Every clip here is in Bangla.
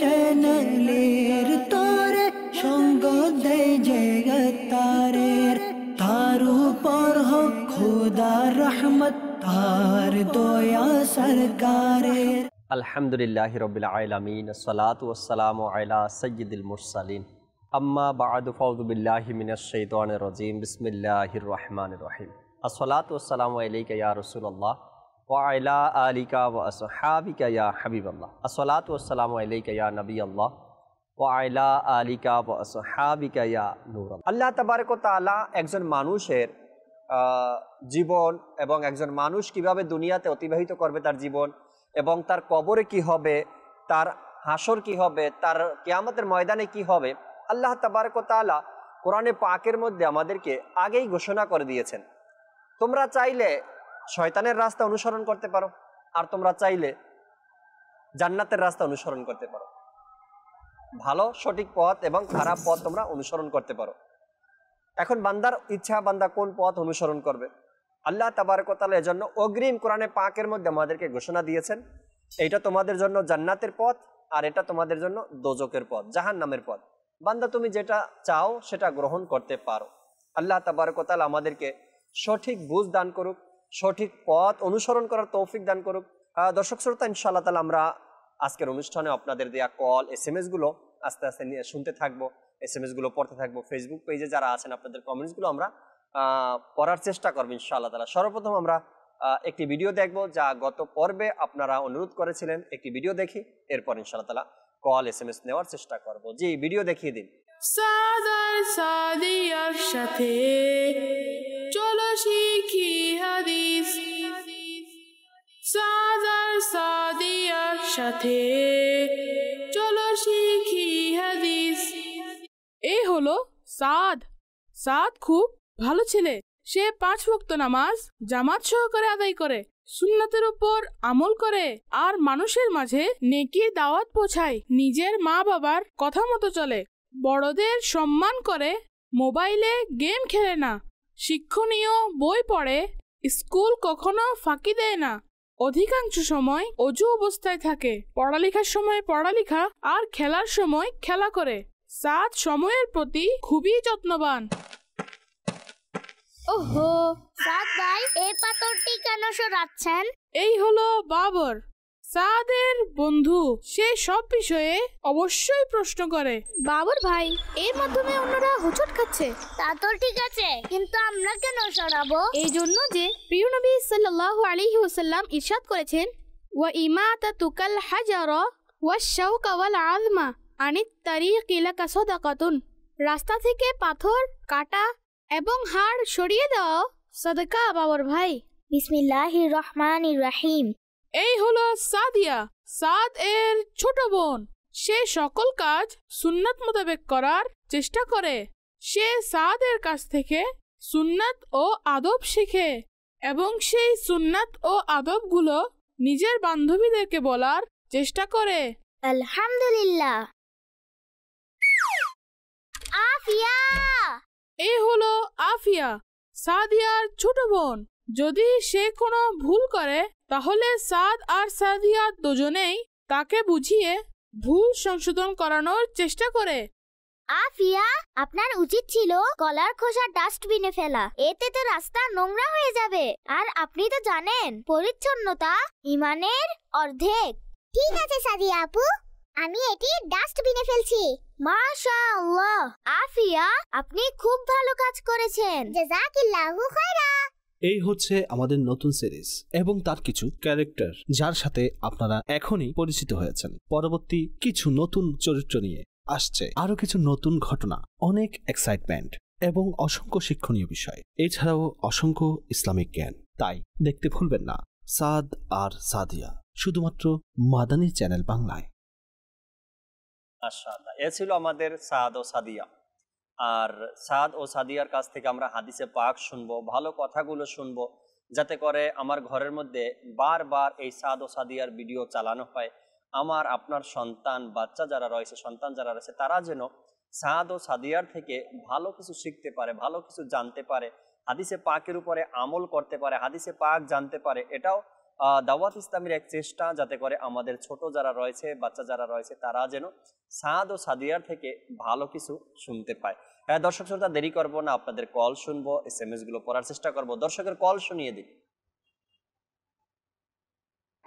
চ্যানেলের তোরে সঙ্গ দেয় যে তারের, তার উপর হোক খোদার রহমত, তার দয়া সরকারের। আলহামদুলিল্লাহি রাব্বিল আলামিন, আসসালাতু ওয়াসসালামু আলা সাইয়্যিদিল মুরসালিন, আম্মা বা'দু, ফাউযু বিল্লাহি মিনাশ শাইতানির রাজীম, বিসমিল্লাহির রহমানির রহিম। আসসালাতু ওয়াসসালামু আলাইকা ইয়া রাসূলুল্লাহ ওয়া আলা আলিকা ওয়া আসহাবিকা ইয়া হাবিবাল্লাহ। আসসালাতু ওয়াসসালামু আলাইকা ইয়া নবিয়াল্লাহ ওয়া আলা আলিকা ওয়া আসহাবিকা ইয়া নূরাল্লাহ। আল্লাহ তাবারক ওয়া তাআলা একজন মানুষের জীবন এবং একজন মানুষ কিভাবে দুনিয়াতে অতিবাহিত করবে তার জীবন, এবং তার কবরে কি হবে, তার হাসর কি হবে, তার কিয়ামতের ময়দানে কি হবে, আল্লাহ তাবারক ওয়া তাআলা কোরআনে পাকের মধ্যে আমাদেরকে আগেই ঘোষণা করে দিয়েছেন। তোমরা চাইলে শয়তানের রাস্তা অনুসরণ করতে পারো, আর তোমরা চাইলে জান্নাতের রাস্তা অনুসরণ করতে পারো। ভালো সঠিক পথ এবং খারাপ পথ তোমরা অনুসরণ করতে পারো। এখন বান্দার ইচ্ছা, বান্দা কোন পথ অনুসরণ করবে। আল্লাহ তাবারক ওয়া তাআলা এজন্য অগ্রিম কোরআনে পাকের মধ্যে আমাদেরকে ঘোষণা দিয়েছেন, এইটা তোমাদের জন্য জান্নাতের পথ, আর এটা তোমাদের জন্য দোজকের পথ, জাহান্নামের পথ। বান্দা তুমি যেটা চাও সেটা গ্রহণ করতে পারো। আল্লাহ তাবারক ওয়া তাআলা আমাদেরকে সঠিক বুঝ দান করুক, সঠিক পথ অনুসরণ করার তৌফিক দান করুক। দর্শক শ্রোতা, ইনশাআল্লাহ তাআলা আমরা আজকের অনুষ্ঠানে আপনাদের দেয়া কল, SMS গুলো আস্তে আস্তে নিয়ে শুনতে থাকবো, SMS গুলো পড়তে থাকবো। ফেসবুক পেজে যারা আছেন আপনাদের কমেন্টসগুলো আমরা পড়ার চেষ্টা করবো ইনশাআল্লাহ তাআলা। সর্বপ্রথম আমরা একটি ভিডিও দেখব, যা গত পর্বে আপনারা অনুরোধ করেছিলেন। একটি ভিডিও দেখি, এরপর ইনশাআল্লাহ তাআলা কল SMS নেওয়ার চেষ্টা করব। জি, ভিডিও দেখিয়ে দিন। সাদ আর সাদিয়ার সাথে চলো শিখি হাদিস, সাদ আর সাদিয়ার সাথে চলো শিখি হাদিস। এই হলো সাদ। সাদ খুব ভালো ছেলে। সে 5 ওয়াক্ত নামাজ জামাত সহকারে আদায় করে, সুন্নাতের উপর আমল করে, আর মানুষের মাঝে নেকির দাওয়াত পৌঁছায়। নিজের মা বাবার কথা মতো চলে, বড়দের সম্মান করে, মোবাইলে গেম খেলে না, শিক্ষণীয় বই পড়ে, স্কুল কখনো ফাঁকি দেয় না, অধিকাংশ সময় অজু অবস্থায় থাকে, পড়ালেখার সময় পড়ালেখা আর খেলার সময় খেলা করে। সাদ সময়ের প্রতি খুবই যত্নবান। ওহো, সাদ ভাই এই পাথরটি কেন সরাচ্ছেন? এই হলো বাবর, সাদের বন্ধু। সে সব বিষয়ে অবশ্যই প্রশ্ন করে। বাবর ভাই, এর মাধ্যমে অন্যরা হোঁচট খাচ্ছে। তা তো ঠিক আছে, কিন্তু আমরা কেন সরাবো? এই জন্য যে প্রিয় নবী সাল্লাল্লাহু আলাইহি ওয়াসাল্লাম ইরশাদ করেছেন, ওয়া ইমাতাতুকাল হাজারা ওয়াশ শাওকা ওয়াল আযমা আনিত তারিকি লাকা সাদাকাতুন। রাস্তা থেকে পাথর কাটা এবং হাড় সরিয়ে দাও সাদকা বাবর ভাই। বিসমিল্লাহির রহমানির রহিম। এই হলো সাদিয়া, সাদ এর ছোট বোন। সে সকল কাজ সুন্নাত মোতাবেক করার চেষ্টা করে। সে সাদের কাছ থেকে সুন্নাত ও আদব শিখে এবং সেই সুন্নাত ও আদবগুলো নিজের বান্ধবীদেরকে বলার চেষ্টা করে। আলহামদুলিল্লাহ। আফিয়া। এই হলো আফিয়া, সাদিয়ার ছোট বোন। যদি সে কোনো ভুল করে তাহলে সাদ আর সাদিয়া দুজনেই তাকে বুঝিয়ে ভুল সংশোধন করানোর চেষ্টা করে। আফিয়া, আপনার উচিত ছিল কলার খোসা ডাস্টবিনে ফেলা, এতে তো রাস্তা নোংরা হয়ে যাবে। আর আপনি তো জানেন পরিচ্ছন্নতা ঈমানের অর্ধেক। ঠিক আছে সাদিয়া আপু, আমি এটি ডাস্টবিনে ফেলছি। মাশাআল্লাহ আফিয়া, আপনি খুব ভালো কাজ করেছেন। জাযাকিল্লাহু খায়রা। এই হচ্ছে আমাদের নতুন সিরিজ এবং তার কিছু ক্যারেক্টার, যার সাথে আপনারা এখনই পরিচিত হয়েছেন। পরবর্তী কিছু নতুন চরিত্র নিয়ে আসছে আরো কিছু নতুন ঘটনা, অনেক এক্সাইটমেন্ট এবং অসংখ্য শিক্ষণীয় বিষয়, এছাড়াও অসংখ্য ইসলামিক জ্ঞান। তাই দেখতে ভুলবেন না সাদ আর সাদিয়া, শুধুমাত্র মাদানী চ্যানেল বাংলায়। মাশাআল্লাহ, এ ছিল আমাদের সাদ ও সাদিয়া। আর সাদ ও সাদিয়ার কাছ থেকে আমরা হাদিসে পাক শুনবো, ভালো কথাগুলো শুনবো, যাতে করে আমার ঘরের মধ্যে বারবার এই সাদ ও সাদিয়ার ভিডিও চালানো হয়। আমার আপনার সন্তান বাচ্চা যারা রয়েছে, সন্তান যারা রয়েছে, তারা যেন সাদ ও সাদিয়ার থেকে ভালো কিছু শিখতে পারে, ভালো কিছু জানতে পারে, হাদিসে পাকের উপরে আমল করতে পারে, হাদিসে পাক জানতে পারে। এটাও দাওয়াত ইসলামের এক চেষ্টা যাতে করে আমাদের ছোট যারা রয়েছে, বাচ্চা যারা রয়েছে, তারা যেন সাদ ও সাদিয়ার থেকে ভালো কিছু শুনতে পায়। দর্শক শ্রোতা, দেরি করবো না, আপনাদের কল শুনবো, SMS গুলো পড়ার চেষ্টা করবো। দর্শকের কল শুনিয়ে দিন।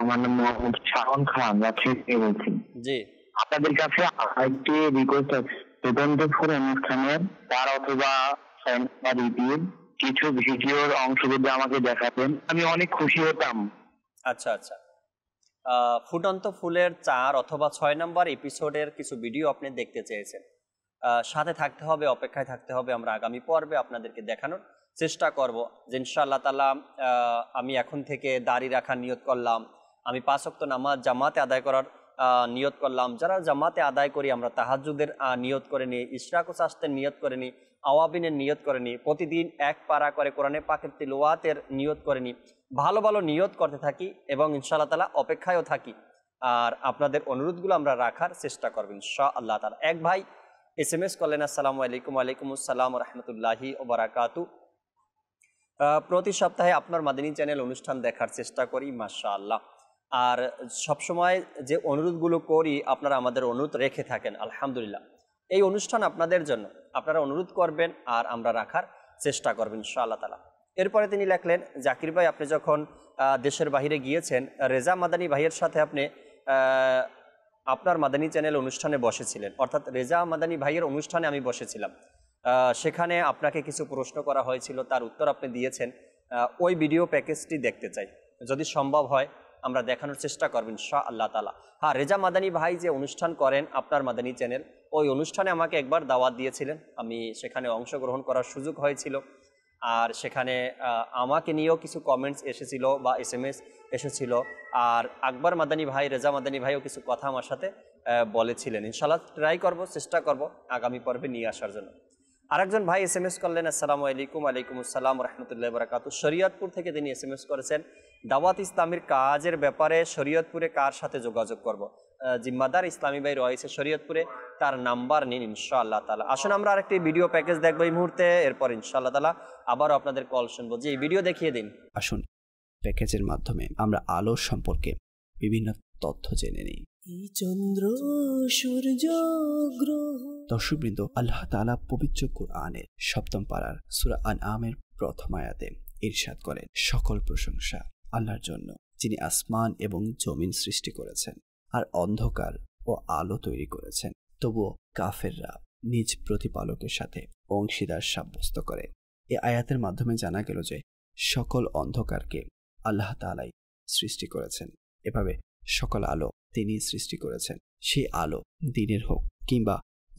আমার নাম মোহাম্মদ শাওন খান, রাজশাহী থেকে বলছি। জি, আপনাদের কাছে একটি রিকোয়েস্ট আছে, সুতন্ত্রপুর অনুষ্ঠানের 4 অথবা 6 নম্বর ইপির কিছু ভিডিওর অংশ যদি আমাকে দেখাতেন আমি অনেক খুশি হতাম। আচ্ছা আচ্ছা, ফুটন্ত ফুলের 4 অথবা 6 নম্বর এপিসোডের কিছু ভিডিও আপনি দেখতে চেয়েছেন। সাথে থাকতে হবে, অপেক্ষায় থাকতে হবে। আমরা আগামী পর্বে আপনাদেরকে দেখানোর চেষ্টা করব যে ইনশাআল্লাহ তাআলা আমি এখন থেকে দাড়ি রাখার নিয়ত করলাম, আমি 5 ওয়াক্ত নামাজ জামাতে আদায় করার নিয়ত করলাম। যারা জামাতে আদায় করি আমরা তাহাজ্জুদের নিয়ত করে নিই, ইশরাক ও চাশতের নিয়ত করে নিই, আওয়াবিনের নিয়ত করে নিই, প্রতিদিন 1 পারা করে কোরআনে পাকের তিলাওয়াতের নিয়ত করে নিই। ভালো ভালো নিয়ত করতে থাকি এবং ইনশাআল্লাহ তাআলা অপেক্ষায়ও থাকি। আর আপনাদের অনুরোধগুলো আমরা রাখার চেষ্টা করব ইনশাআল্লাহ তাআলা। এক ভাই SMS করলেন, আসসালামু আলাইকুম। ওয়ালাইকুম আসসালাম ওয়া রাহমাতুল্লাহি ওয়া বারাকাতুহু। প্রতি সপ্তাহে আপনার মাদানী চ্যানেল অনুষ্ঠান দেখার চেষ্টা করি, মাশাআল্লাহ। আর সবসময় যে অনুরোধগুলো করি আপনারা আমাদের অনুরোধ রেখে থাকেন, আলহামদুলিল্লাহ। এই অনুষ্ঠান আপনাদের জন্য, আপনারা অনুরোধ করবেন আর আমরা রাখার চেষ্টা করবেন ইনশাআল্লাহ তাআলা। এরপরে তিনি লিখলেন, জাকির ভাই আপনি যখন দেশের বাইরে গিয়েছেন, রেজা মাদানী ভাইয়ের সাথে আপনি আপনার মাদানী চ্যানেল অনুষ্ঠানে বসেছিলেন, অর্থাৎ রেজা মাদানী ভাইয়ের অনুষ্ঠানে আমি বসেছিলাম। সেখানে আপনাকে কিছু প্রশ্ন করা হয়েছিল, তার উত্তর আপনি দিয়েছেন। ওই ভিডিও প্যাকেজটি দেখতে চাই, যদি সম্ভব হয় আমরা দেখানোর চেষ্টা করব ইনশাআল্লাহ তাআলা। হ্যাঁ, রেজা মাদানী ভাই যে অনুষ্ঠান করেন আপনার মাদানী চ্যানেল, ওই অনুষ্ঠানে আমাকে একবার দাওয়াত দিয়েছিলেন, আমি সেখানে অংশগ্রহণ করার সুযোগ হয়েছিল। আর সেখানে আমাকে নিয়েও কিছু কমেন্টস এসেছিল বা SMS এসেছিল। আর আকবর মাদানী ভাই, রেজা মাদানী ভাইও কিছু কথা আমার সাথে বলেছিলেন। ইনশাআল্লাহ ট্রাই করব, চেষ্টা করব আগামী পর্বে নিয়ে আসার জন্য। আরেকজন ভাই SMS করলেন, আসসালামু আলাইকুম। ওয়ালাইকুম আসসালাম ওয়া রাহমাতুল্লাহি ওয়া বারাকাতুহু। শরীয়তপুর থেকে তিনি SMS করেছেন, দাওয়াত ইসলামের কাজের ব্যাপারে শরীয়তপুরে কার সাথে যোগাযোগ করব? জিম্মাদার ইসলামী ভাই রয়েছে শরীয়তপুরে, তার নাম্বার নিন ইনশাআল্লাহ তাআলা। আসুন আমরা আরেকটি ভিডিও প্যাকেজ দেখব এই মুহূর্তে, এরপর ইনশাআল্লাহ তাআলা আবারও আপনাদের কল শুনবো। যে এই ভিডিও দেখিয়ে দিন। আসুন প্যাকেজের মাধ্যমে আমরা আলো সম্পর্কে বিভিন্ন তথ্য জেনে নিই। চন্দ্র সূর্য গ্রহ। দর্শকবৃন্দ, আল্লাহ তাআলা পবিত্র কুরআনের 7ম পারার সূরা আনআমের প্রথম আয়াতে ইরশাদ করেন, সকল প্রশংসা আল্লাহর জন্য, যিনি আসমান এবং জমিন সৃষ্টি করেছেন আর অন্ধকার ও আলো তৈরি করেছেন। তবুও কাফেররা নিজ প্রতিপালকের সাথে অংশীদার সাব্যস্ত করে। এই আয়াতের মাধ্যমে জানা গেল যে সকল অন্ধকারকে আল্লাহ তাআলাই সৃষ্টি করেছেন। এভাবে সকল আলো তিনি সৃষ্টি করেছেন। সেই আলো দ্বীনের হোক কিংবা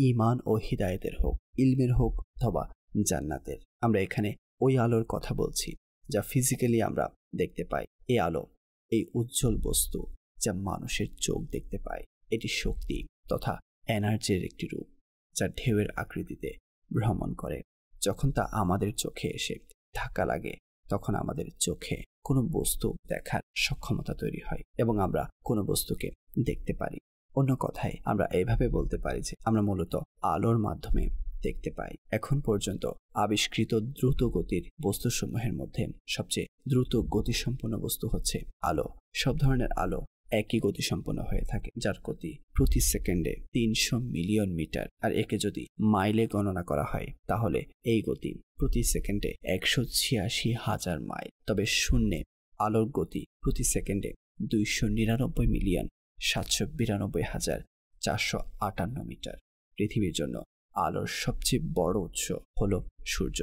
ঈমান ও হিদায়াতের হোক, ইলমের হোক অথবা জান্নাতের। আমরা এখানে ওই আলোর কথা বলছি যা ফিজিক্যালি আমরা দেখতে পাই। এই আলো, এই উজ্জ্বল বস্তু যা মানুষের চোখ দেখতে পায়, এটি শক্তি তথা এনার্জির একটি রূপ যা ঢেউয়ের আকৃতিতে ভ্রমণ করে। যখন তা আমাদের চোখে এসে ধাক্কা লাগে তখন আমাদের চোখে কোনো বস্তু দেখার সক্ষমতা তৈরি হয় এবং আমরা কোনো বস্তুকে দেখতে পারি। অন্য কথায় আমরা এইভাবে বলতে পারি যে আমরা মূলত আলোর মাধ্যমে দেখতে পাই। এখন পর্যন্ত আবিষ্কৃত দ্রুত গতির বস্তুসমূহের মধ্যে সবচেয়ে দ্রুত গতিসম্পন্ন বস্তু হচ্ছে আলো। সব ধরনের আলো একই গতিসম্পন্ন হয়ে থাকে, যার গতি প্রতি সেকেন্ডে 300 মিলিয়ন মিটার। আর একে যদি মাইলে গণনা করা হয় তাহলে এই গতি প্রতি সেকেন্ডে 186,000 মাইল। তবে শূন্যে আলোর গতি প্রতি সেকেন্ডে 299 মিলিয়ন 792,458 মিটার। পৃথিবীর জন্য আলোর সবচেয়ে বড় উৎস হল সূর্য।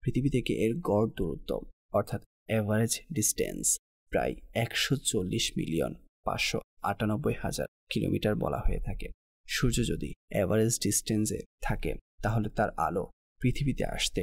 পৃথিবী থেকে এর গড় দূরত্ব অর্থাৎ অ্যাভারেজ ডিস্টেন্স প্রায় 140 মিলিয়ন 598,000 কিলোমিটার বলা হয়ে থাকে। সূর্য যদি অ্যাভারেজ ডিস্টেন্সে থাকে তাহলে তার আলো পৃথিবীতে আসতে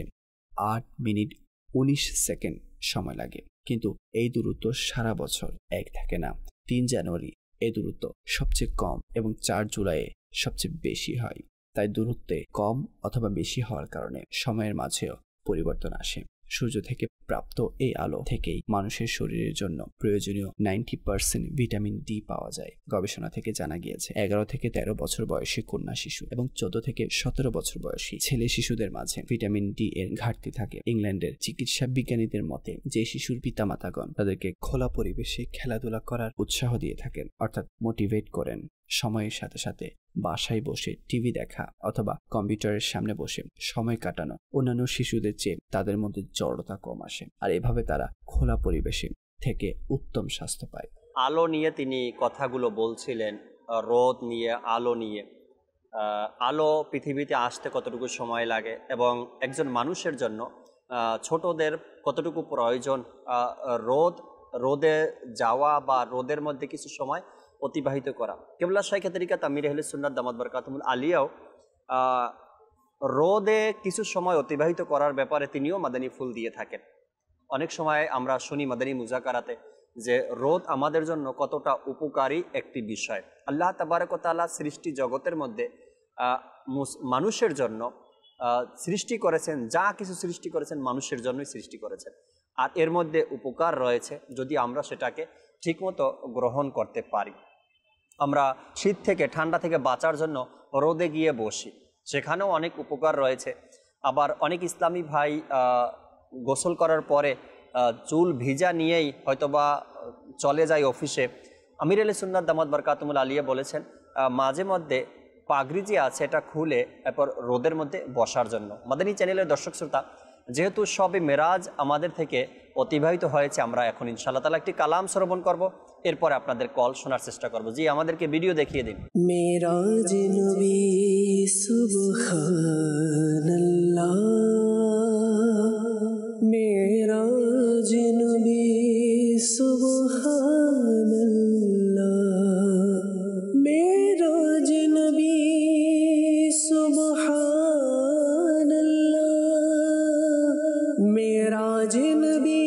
8 মিনিট 19 সেকেন্ড সময় লাগে। কিন্তু এই দূরত্ব সারা বছর এক থাকে না। 3 জানুয়ারি এই দূরত্ব সবচেয়ে কম এবং 4 জুলাইয়ে সবচেয়ে বেশি হয়। তাই দূরত্বে কম অথবা বেশি হওয়ার কারণে সময়ের মাঝেও পরিবর্তন আসে। সূর্য থেকে প্রাপ্ত এই আলো থেকেই মানুষের শরীরের জন্য প্রয়োজনীয় 90% ভিটামিন ডি পাওয়া যায়। গবেষণা থেকে জানা গিয়েছে 11 থেকে 13 বছর বয়সী কন্যা শিশু এবং 14 থেকে 17 বছর বয়সী ছেলে শিশুদের মাঝে ভিটামিন ডি এর ঘাটতি থাকে। ইংল্যান্ডের চিকিৎসা বিজ্ঞানীদের মতে যে শিশুর পিতামাতাগণ তাদেরকে খোলা পরিবেশে খেলাধুলা করার উৎসাহ দিয়ে থাকেন, অর্থাৎ মোটিভেট করেন, সময়ের সাথে সাথে বাসায় বসে টিভি দেখা অথবা কম্পিউটারের সামনে বসে সময় কাটানো অন্যান্য শিশুদের চেয়ে তাদের মধ্যে জড়তা কম আসে, আর এভাবে তারা খোলা পরিবেশে থেকে উত্তম স্বাস্থ্য পায়। আলো নিয়ে তিনি কথাগুলো বলছিলেন, রোদ নিয়ে, আলো নিয়ে। আলো পৃথিবীতে আসতে কতটুকু সময় লাগে এবং একজন মানুষের জন্য ছোটদের কতটুকু প্রয়োজন, রোদে যাওয়া বা রোদের মধ্যে কিছু সময় অতিবাহিত করা। কেবলা শাইখে তরিকাত আমির আহলে সুন্নাত দামাত বরকাতুহুল আলিয়াও রোদে কিছু সময় অতিবাহিত করার ব্যাপারে তিনিও মাদানী ফুল দিয়ে থাকেন। অনেক সময় আমরা শুনি মাদানী মুজাকারাতে যে রোদ আমাদের জন্য কতটা উপকারী একটি বিষয়। আল্লাহ তাবারক ওয়া তাআলা সৃষ্টি জগতের মধ্যে মানুষের জন্য সৃষ্টি করেছেন, যা কিছু সৃষ্টি করেছেন মানুষের জন্যই সৃষ্টি করেছেন, আর এর মধ্যে উপকার রয়েছে যদি আমরা সেটাকে ঠিকমতো গ্রহণ করতে পারি। আমরা শীত থেকে ঠান্ডা থেকে বাঁচার জন্য রোদে গিয়ে বসি, সেখানেও অনেক উপকার রয়েছে। আবার অনেক ইসলামী ভাই গোসল করার পরে চুল ভিজা নিয়েই হয়তোবা চলে যায় অফিসে। আমির আহলে সুন্নাত দামাত বরকাতুহুল আলিয়া বলেছেন মাঝে মধ্যে পাগড়ি যে আছে এটা খুলে এরপর রোদের মধ্যে বসার জন্য। মাদানী চ্যানেলের দর্শক শ্রোতা, যেহেতু সবে মেরাজ আমাদের থেকে অতিবাহিত হয়েছে, আমরা এখন ইনশাআল্লাহ তাআলা একটি কালাম শ্রবণ করব, এরপরে আপনাদের কল শোনার চেষ্টা করব। জি, আমাদেরকে ভিডিও দেখিয়ে দিন। মেরাজ নবী সুবহানাল্লাহ, মেরাজ নবী সুবহানাল্লাহ, মেরাজ নবী সুবহানাল্লাহ, মেরাজ নবী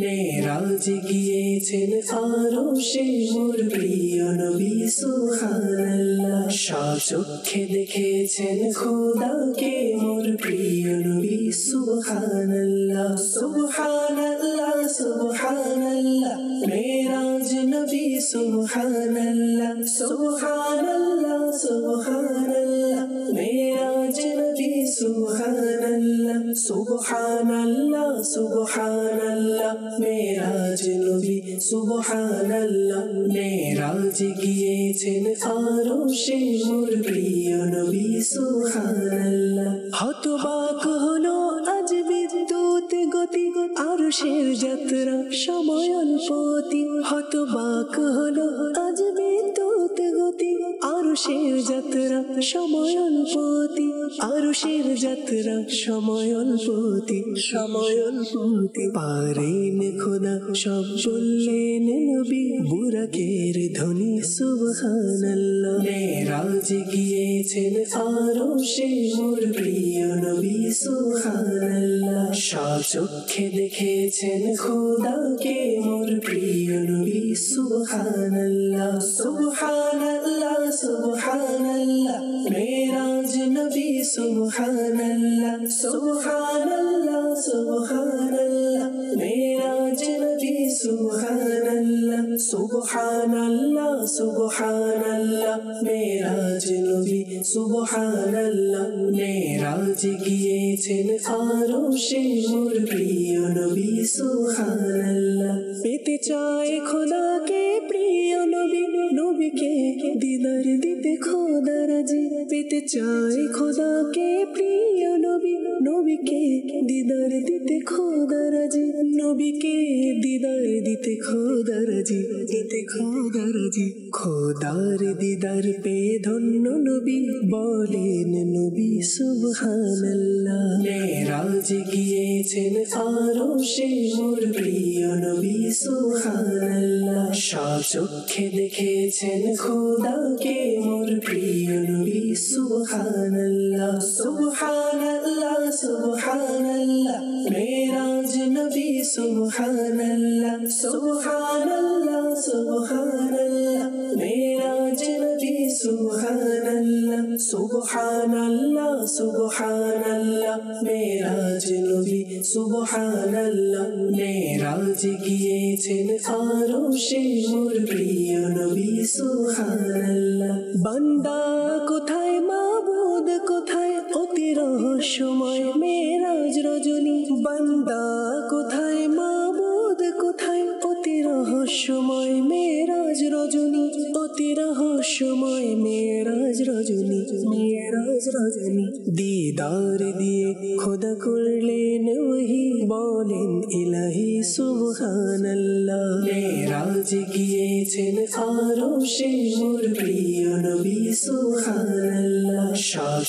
মেরাজ গিয়েছেন আরশে মোর প্রিয় নবী সুবহানাল্লাহ, স্বচক্ষে দেখেছেন খোদাকে মোর প্রিয় নবী সুবহানাল্লাহ, সুবহানাল্লাহ সুবহানাল্লাহ, মেরাজ নবী সুবহানাল্লাহ, সুবহানাল্লাহ সুবহানাল্লাহ, মেরাজ নবী সুবহানাল্লাহ, সুবহানাল্লাহ সুবহানাল্লাহ, মেরাজ নবী সুবহানাল্লাহ, মেরাজ গিয়েছেন আরশে মোর প্রিয় নবী সুবহানাল্লাহ, হতবাক হলো আজ বিদ্যুৎ গতি, আরশের যাত্রা সময় অল্পতি, হতবাক হলো আজ বিদ্যুৎ গতি, আরশের যাত্রা সময় অল্পতি, আরশের যাত্রা সময় অল্পতি, সময় অল্পতি, পারেন খোদা সব বললেন নবী, বুরাকের ধ্বনি সুবহানাল্লাহ, মেরাজ গিয়েছেন আরশে মোর প্রিয় নবী সুবহানাল্লাহ, স্বচক্ষে দেখেছেন খোদাকে মোর প্রিয় নবী সুবহানাল্লাহ, সুবহানাল্লাহ সুবহানাল্লাহ, মেরাজ নবী সুবহানাল্লাহ, সুবহানাল্লাহ সুবহানাল্লাহ, মেরাজ নবী সুবহানাল্লাহ, সুবহানাল্লাহ সুবহানাল্লাহ, মেরাজ নবী সুবহানাল্লাহ, মেরাজ গিয়েছেন আরশে মোর প্রিয় নবী সুবহানাল্লাহ, পেতে চায় খোদাকে প্রিয় নবী, নবীকে দিদার দিতে খোদা রাজি, পেতে চায় খোদাকে প্রিয় নবী, নবীকে দিদার দিতে খোদা রাজি, নবীকে দিদার দিতে খোদা রাজি, দিতে খোদা রাজি, খোদার দিদার পেয়ে ধন্য নবী, বলেন নবী সুবহানাল্লাহ, মেরাজ গিয়েছেন আরশে মোর প্রিয় নবী সুবহানাল্লাহ, স্বচক্ষে দেখেছেন খোদাকে মোর প্রিয় নবী সুবহানাল্লাহ, সুবহানাল্লাহ সুবহানাল্লাহ, মেরাজ নবী সুবহানাল্লাহ, সুবহানাল্লাহ সুবহানাল্লাহ, মেরাজ নবী সুবহানাল্লাহ, সুবহানাল্লাহ সুবহানাল্লাহ মেরাজ নবী সুবহানাল্লাহ মেরাজ গিয়েছেন আরশে মোর প্রিয় নবী সুবহানাল্লাহ বান্দা কোথায় মাবুদ কোথায় অতি রহস্যময় মেরাজ রজনী বান্দা কোথায় মাবুদ কোথায় অতি রহস্যময় মেরাজ রজনী অতি রহস্যময় মেরাজ রজনী মেরাজ রজনী দিদার দিয়ে খোদা করলেন ওহি বলেন ইলাহি সুবহানাল্লাহ মেরাজ গিয়েছেন আরশে মোর প্রিয় নবী সুবহানাল্লাহ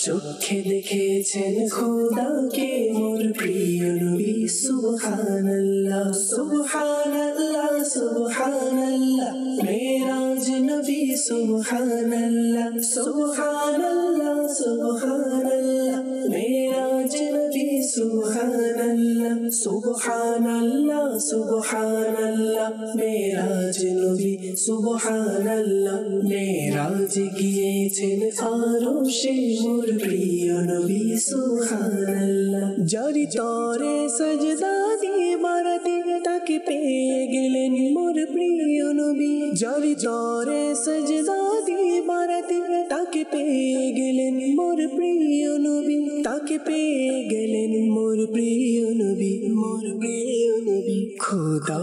চক্ষে দেখেছেন খোদাকে মোর প্রিয় নবী সুবহানাল্লাহ সুবহানাল্লাহ সুবহানাল্লাহ মেরাজ নবী সুবহানাল্লাহ সুবহানাল্লাহ সুবহানাল্লাহ মেরাজ নবী সুবহানাল্লাহ সুবহানাল্লাহ সুবহানাল্লাহ মেরাজ নবী সুবহানাল্লাহ মেরাজ গিয়েছেন আরশে মোর প্রিয় নবী সুবহানাল্লাহ জারি তরে সজদা দিয়ে বারাতে তাকে পেয়ে গেলেন মোর প্রিয় নবী জারি তরে সজদা দিয়ে বারাতে তাকে পেয়ে গেলেন মোর প্রিয় নবী তাকে পেয়ে গেলেন মোর প্রিয় নবী মোর প্রিয় নবী খোদা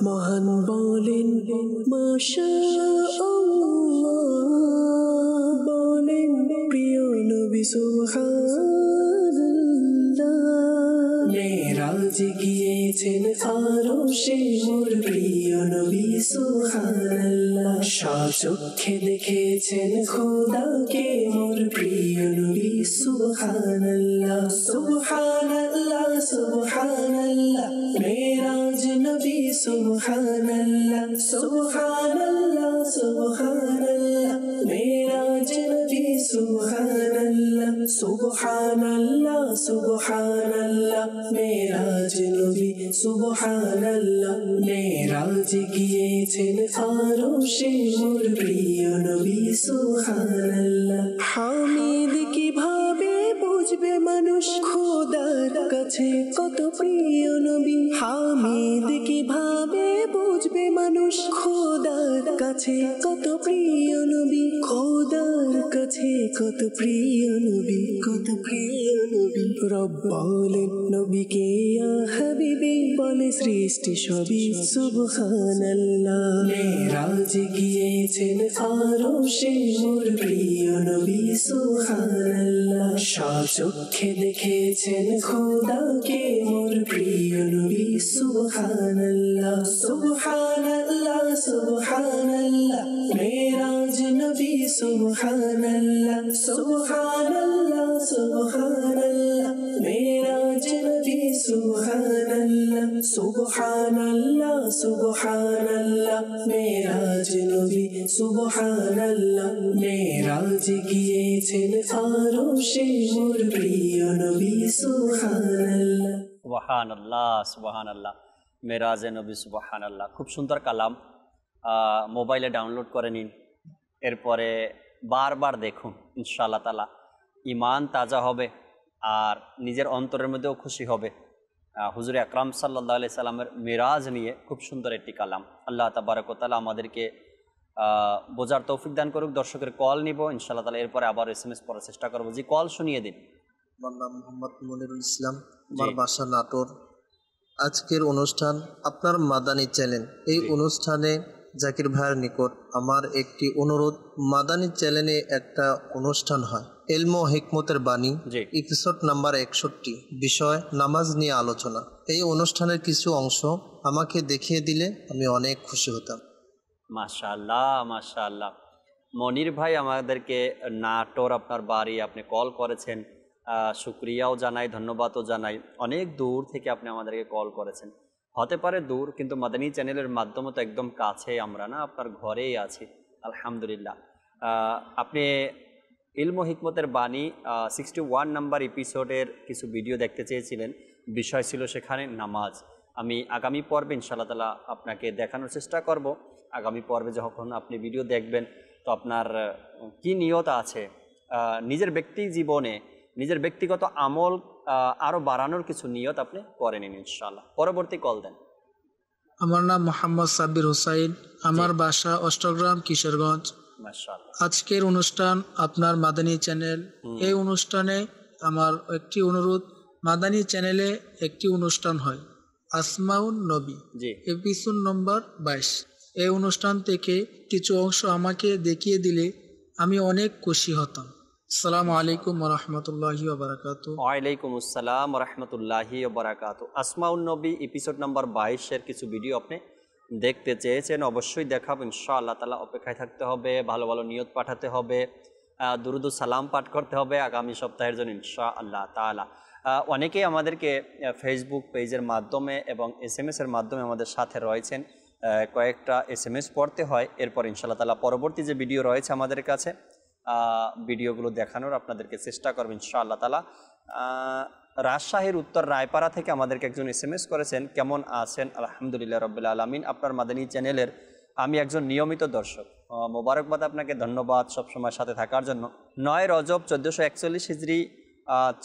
মহান বলেন মাশাআল্লাহ বলেন প্রিয় নবী সুবহানাল্লাহ মেরাজ গিয়েছেন আরশে মোর প্রিয় নবী সুবহানাল্লাহ চক্ষে দেখেছেন খোদাকে মোর প্রিয় নবী সুবহানাল্লাহ সুবহানাল্লাহ সুবহানাল্লাহ মেরাজ নবী সুবহানাল্লাহ সুবহানাল্লাহ সুবহানাল্লাহ মেরাজ নবী সুবহানাল্লাহ সুবহানাল্লাহ সুবহানাল্লাহ মেরাজ নবী সুবহানাল্লাহ মেরাজ গিয়েছেন আরশে মোর প্রিয় নবী সুবহানাল্লাহ হামিদ কিভাবে বুঝবে মানুষ খোদার কাছে কত প্রিয় নবী হামিদ কিভাবে বুঝবে মানুষ খোদার কাছে কত প্রিয় নবী খোদার কাছে কত প্রিয় নবী কত প্রিয় নবী রব বলেন নবীকে ইয়া হাবিবি বলে সৃষ্টি সবই সুবহানাল্লাহ মেরাজ গিয়েছেন আরশে মোর প্রিয় নবী সুবহানাল্লাহ চক্ষে দেখেছেন খোদাকে মোর প্রিয় নবী সুবহানাল্লাহ সুবহানাল্লাহ সুবহানাল্লাহ মেরাজ নবী সুবহানাল্লাহ সুবহানাল্লাহ সুবহানাল্লাহ মেরাজ নবী সুবহানাল্লাহ সুবহানাল্লাহ সুবহানাল্লাহ মেরাজ নবী সুবহানাল্লাহ মেরাজ গিয়েছেন আরশে মোর প্রিয় নবী সুবহানাল্লাহ সুবহানাল্লাহ সুবহানাল্লাহ মেরাজে নবী সুবহানাল্লাহ। খুব সুন্দর কালাম, মোবাইলে ডাউনলোড করে নিন, এরপরে বারবার দেখুন, ইনশাআল্লাহ তাআলা ঈমান তাজা হবে আর নিজের অন্তরের মধ্যেও খুশি হবে। হুজুর আকরাম সাল্লাল্লাহু আলাইহি সাল্লামের মেরাজ নিয়ে খুব সুন্দর একটি কালাম। আল্লাহ তাবারক ওয়া তাআলা আমাদেরকে বোঝার তৌফিক দান করুক। দর্শকের কল নিব ইনশাআল্লাহ তাআলা, এরপরে আবার SMS পড়ার চেষ্টা করবো। জি, কল শুনিয়ে দিন। আমার নাম মোহাম্মদ মনিরুল ইসলাম, আমার বাসা নাটোর। আজকের অনুষ্ঠান আপনার মাদানী চ্যানেল, এই অনুষ্ঠানে জাকির ভাইয়ের নিকট আমার একটি অনুরোধ। মাদানী চ্যানেলে একটা অনুষ্ঠান হয় ইলম ও হিকমতের বাণী, এপিসোড নাম্বার 61, বিষয় নামাজ নিয়ে আলোচনা। এই অনুষ্ঠানের কিছু অংশ আমাকে দেখিয়ে দিলে আমি অনেক খুশি হতাম। মাশাআল্লাহ মাশাআল্লাহ। মনির ভাই আমাদেরকে নাটোর আপনার বাড়ি, আপনি কল করেছেন, শুক্রিয়াও জানাই, ধন্যবাদও জানাই। অনেক দূর থেকে আপনি আমাদেরকে কল করেছেন। হতে পারে দূর, কিন্তু মাদানী চ্যানেলের মাধ্যমে তো একদম কাছে আমরা না, আপনার ঘরেই আছি আলহামদুলিল্লাহ। আপনি ইলম ও হিকমতের বাণী 61 নাম্বার এপিসোডের কিছু ভিডিও দেখতে চেয়েছিলেন, বিষয় ছিল সেখানে নামাজ। আমি আগামী পর্বে ইনশাআল্লাহ তাআলা আপনাকে দেখানোর চেষ্টা করব। আগামী পর্বে যখন আপনি ভিডিও দেখবেন তো আপনার কি নিয়ত আছে, নিজের ব্যক্তি জীবনে নিজের ব্যক্তিগত আমল আরও বাড়ানোর কিছু নিয়ত আপনি করে নিন ইনশাআল্লাহ। পরবর্তী কল দেন। আমার নাম মোহাম্মদ সাব্বির হোসাইন, আমার বাসা অষ্টগ্রাম, কিশোরগঞ্জ। মাশাআল্লাহ। আজকের অনুষ্ঠান আপনার মাদানী চ্যানেল, এই অনুষ্ঠানে আমার একটি অনুরোধ, মাদানী চ্যানেলে একটি অনুষ্ঠান হয় আসমাউন নবী, এপিসোড নম্বর 22। এই অনুষ্ঠান থেকে কিছু অংশ আমাকে দেখিয়ে দিলে আমি অনেক খুশি হতাম। আসসালামু আলাইকুম ওয়া রাহমাতুল্লাহি ওয়া বারাকাতুহু। ওয়া আলাইকুম আসসালাম ওয়া রাহমাতুল্লাহি ওয়া বারাকাতুহু। আসমাউন নবী এপিসোড নাম্বার 22 এর কিছু ভিডিও আপনি দেখতে চেয়েছেন, অবশ্যই দেখাবো ইনশাআল্লাহ তাআলা। অপেক্ষায় থাকতে হবে, ভালো ভালো নিয়ত পাঠাতে হবে, দুরুদ ও সালাম পাঠ করতে হবে আগামী সপ্তাহের জন্য ইনশাআল্লাহ তাআলা। অনেকেই আমাদেরকে ফেসবুক পেজের মাধ্যমে এবং SMS এর মাধ্যমে আমাদের সাথে রয়েছেন। কয়েকটা SMS পড়তে হয়, এরপর ইনশাআল্লাহ তাআলা পরবর্তী যে ভিডিও রয়েছে আমাদের কাছে ভিডিওগুলো দেখানোর আপনাদেরকে চেষ্টা করব ইনশাআল্লাহ তাআলা। রাজশাহীর উত্তর রায়পাড়া থেকে আমাদেরকে একজন SMS করেছেন, কেমন আছেন? আলহামদুলিল্লাহ রাব্বিল আলামিন। আপনার মাদানী চ্যানেলের আমি একজন নিয়মিত দর্শক, মোবারকবাদ আপনাকে, ধন্যবাদ সবসময় সাথে থাকার জন্য। 9 রজব 1441 হিজরি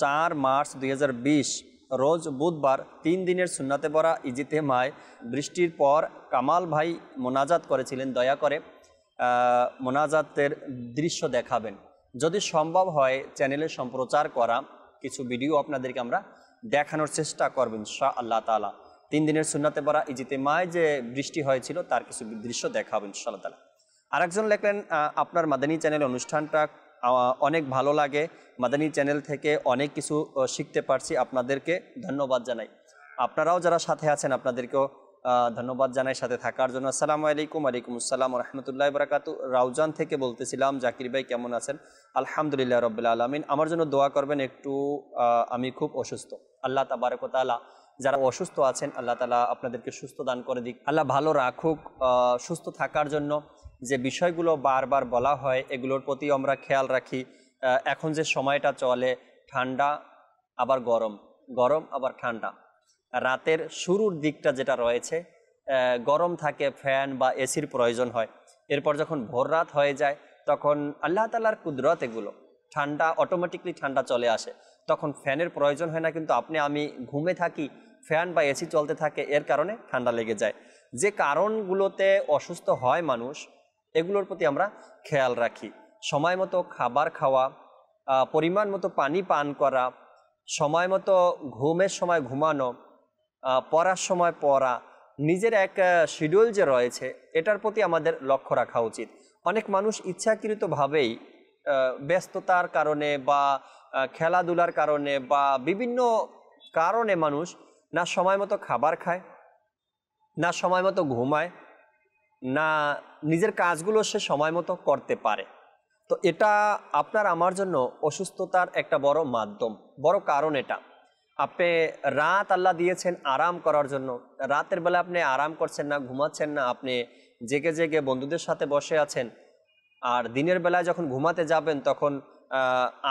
4 মার্চ 2020 রোজ বুধবার 3 দিনের সুন্নাতে পড়া ইজতেমায় বৃষ্টির পর কামাল ভাই মোনাজাত করেছিলেন। দয়া করে মোনাজাতের দৃশ্য দেখাবেন, যদি সম্ভব হয় চ্যানেলে সম্প্রচার করা কিছু ভিডিও আপনাদেরকে আমরা দেখানোর চেষ্টা করব ইনশাআল্লাহ তাআলা। 3 দিনের সুন্নাতে পড়া ইজতেমায় যে বৃষ্টি হয়েছিল তার কিছু দৃশ্য দেখাবো ইনশাআল্লাহ তাআলা। আরেকজন লেখলেন, আপনার মাদানী চ্যানেল অনুষ্ঠানটা অনেক ভালো লাগে, মাদানী চ্যানেল থেকে অনেক কিছু শিখতে পারছি, আপনাদেরকে ধন্যবাদ জানাই। আপনারাও যারা সাথে আছেন আপনাদেরকেও ধন্যবাদ জানাই সাথে থাকার জন্য। আসসালামু আলাইকুম। ওয়ালাইকুম আসসালাম ওয়া রাহমাতুল্লাহি ওয়া বারাকাতুহু। রাউজান থেকে বলতেছিলাম, জাকির ভাই কেমন আছেন? আলহামদুলিল্লাহ রাব্বিল আলামিন। আমার জন্য দোয়া করবেন, একটু আমি খুব অসুস্থ। আল্লাহ তাবারক ওয়া তাআলা যারা অসুস্থ আছেন আল্লাহ তাআলা আপনাদেরকে সুস্থ দান করে দিক, আল্লাহ ভালো রাখুক। সুস্থ থাকার জন্য যে বিষয়গুলো বারবার বলা হয় এগুলোর প্রতি আমরা খেয়াল রাখি। এখন যে সময়টা চলে, ঠান্ডা আবার গরম, গরম আবার ঠান্ডা, রাতের শুরুর দিকটা যেটা রয়েছে গরম থাকে, ফ্যান বা এসির প্রয়োজন হয়। এরপর যখন ভোর রাত হয়ে যায় তখন আল্লাহ তাআলার কুদরত, এগুলো ঠান্ডা অটোমেটিকলি ঠান্ডা চলে আসে, তখন ফ্যানের প্রয়োজন হয় না, কিন্তু আপনি আমি ঘুমে থাকি, ফ্যান বা এসি চলতে থাকে, এর কারণে ঠান্ডা লেগে যায়। যে কারণগুলোতে অসুস্থ হয় মানুষ, এগুলোর প্রতি আমরা খেয়াল রাখি। সময় মতো খাবার খাওয়া, পরিমাণ মতো পানি পান করা, সময় মতো ঘুমের সময় ঘুমানো, পড়ার সময় পড়া, নিজের এক শিডিউল যে রয়েছে এটার প্রতি আমাদের লক্ষ্য রাখা উচিত। অনেক মানুষ ইচ্ছাকৃতভাবেই ব্যস্ততার কারণে বা খেলাধুলার কারণে বা বিভিন্ন কারণে মানুষ না সময় মতো খাবার খায়, না সময় মতো ঘুমায়, না নিজের কাজগুলো সে সময় মতো করতে পারে। তো এটা আপনার আমার জন্য অসুস্থতার একটা বড় মাধ্যম, বড় কারণ। এটা আপনি রাত আল্লাহ দিয়েছেন আরাম করার জন্য, রাতের বেলা আপনি আরাম করছেন না, ঘুমাচ্ছেন না, আপনি জেগে জেগে বন্ধুদের সাথে বসে আছেন। আর দিনের বেলায় যখন ঘুমাতে যাবেন তখন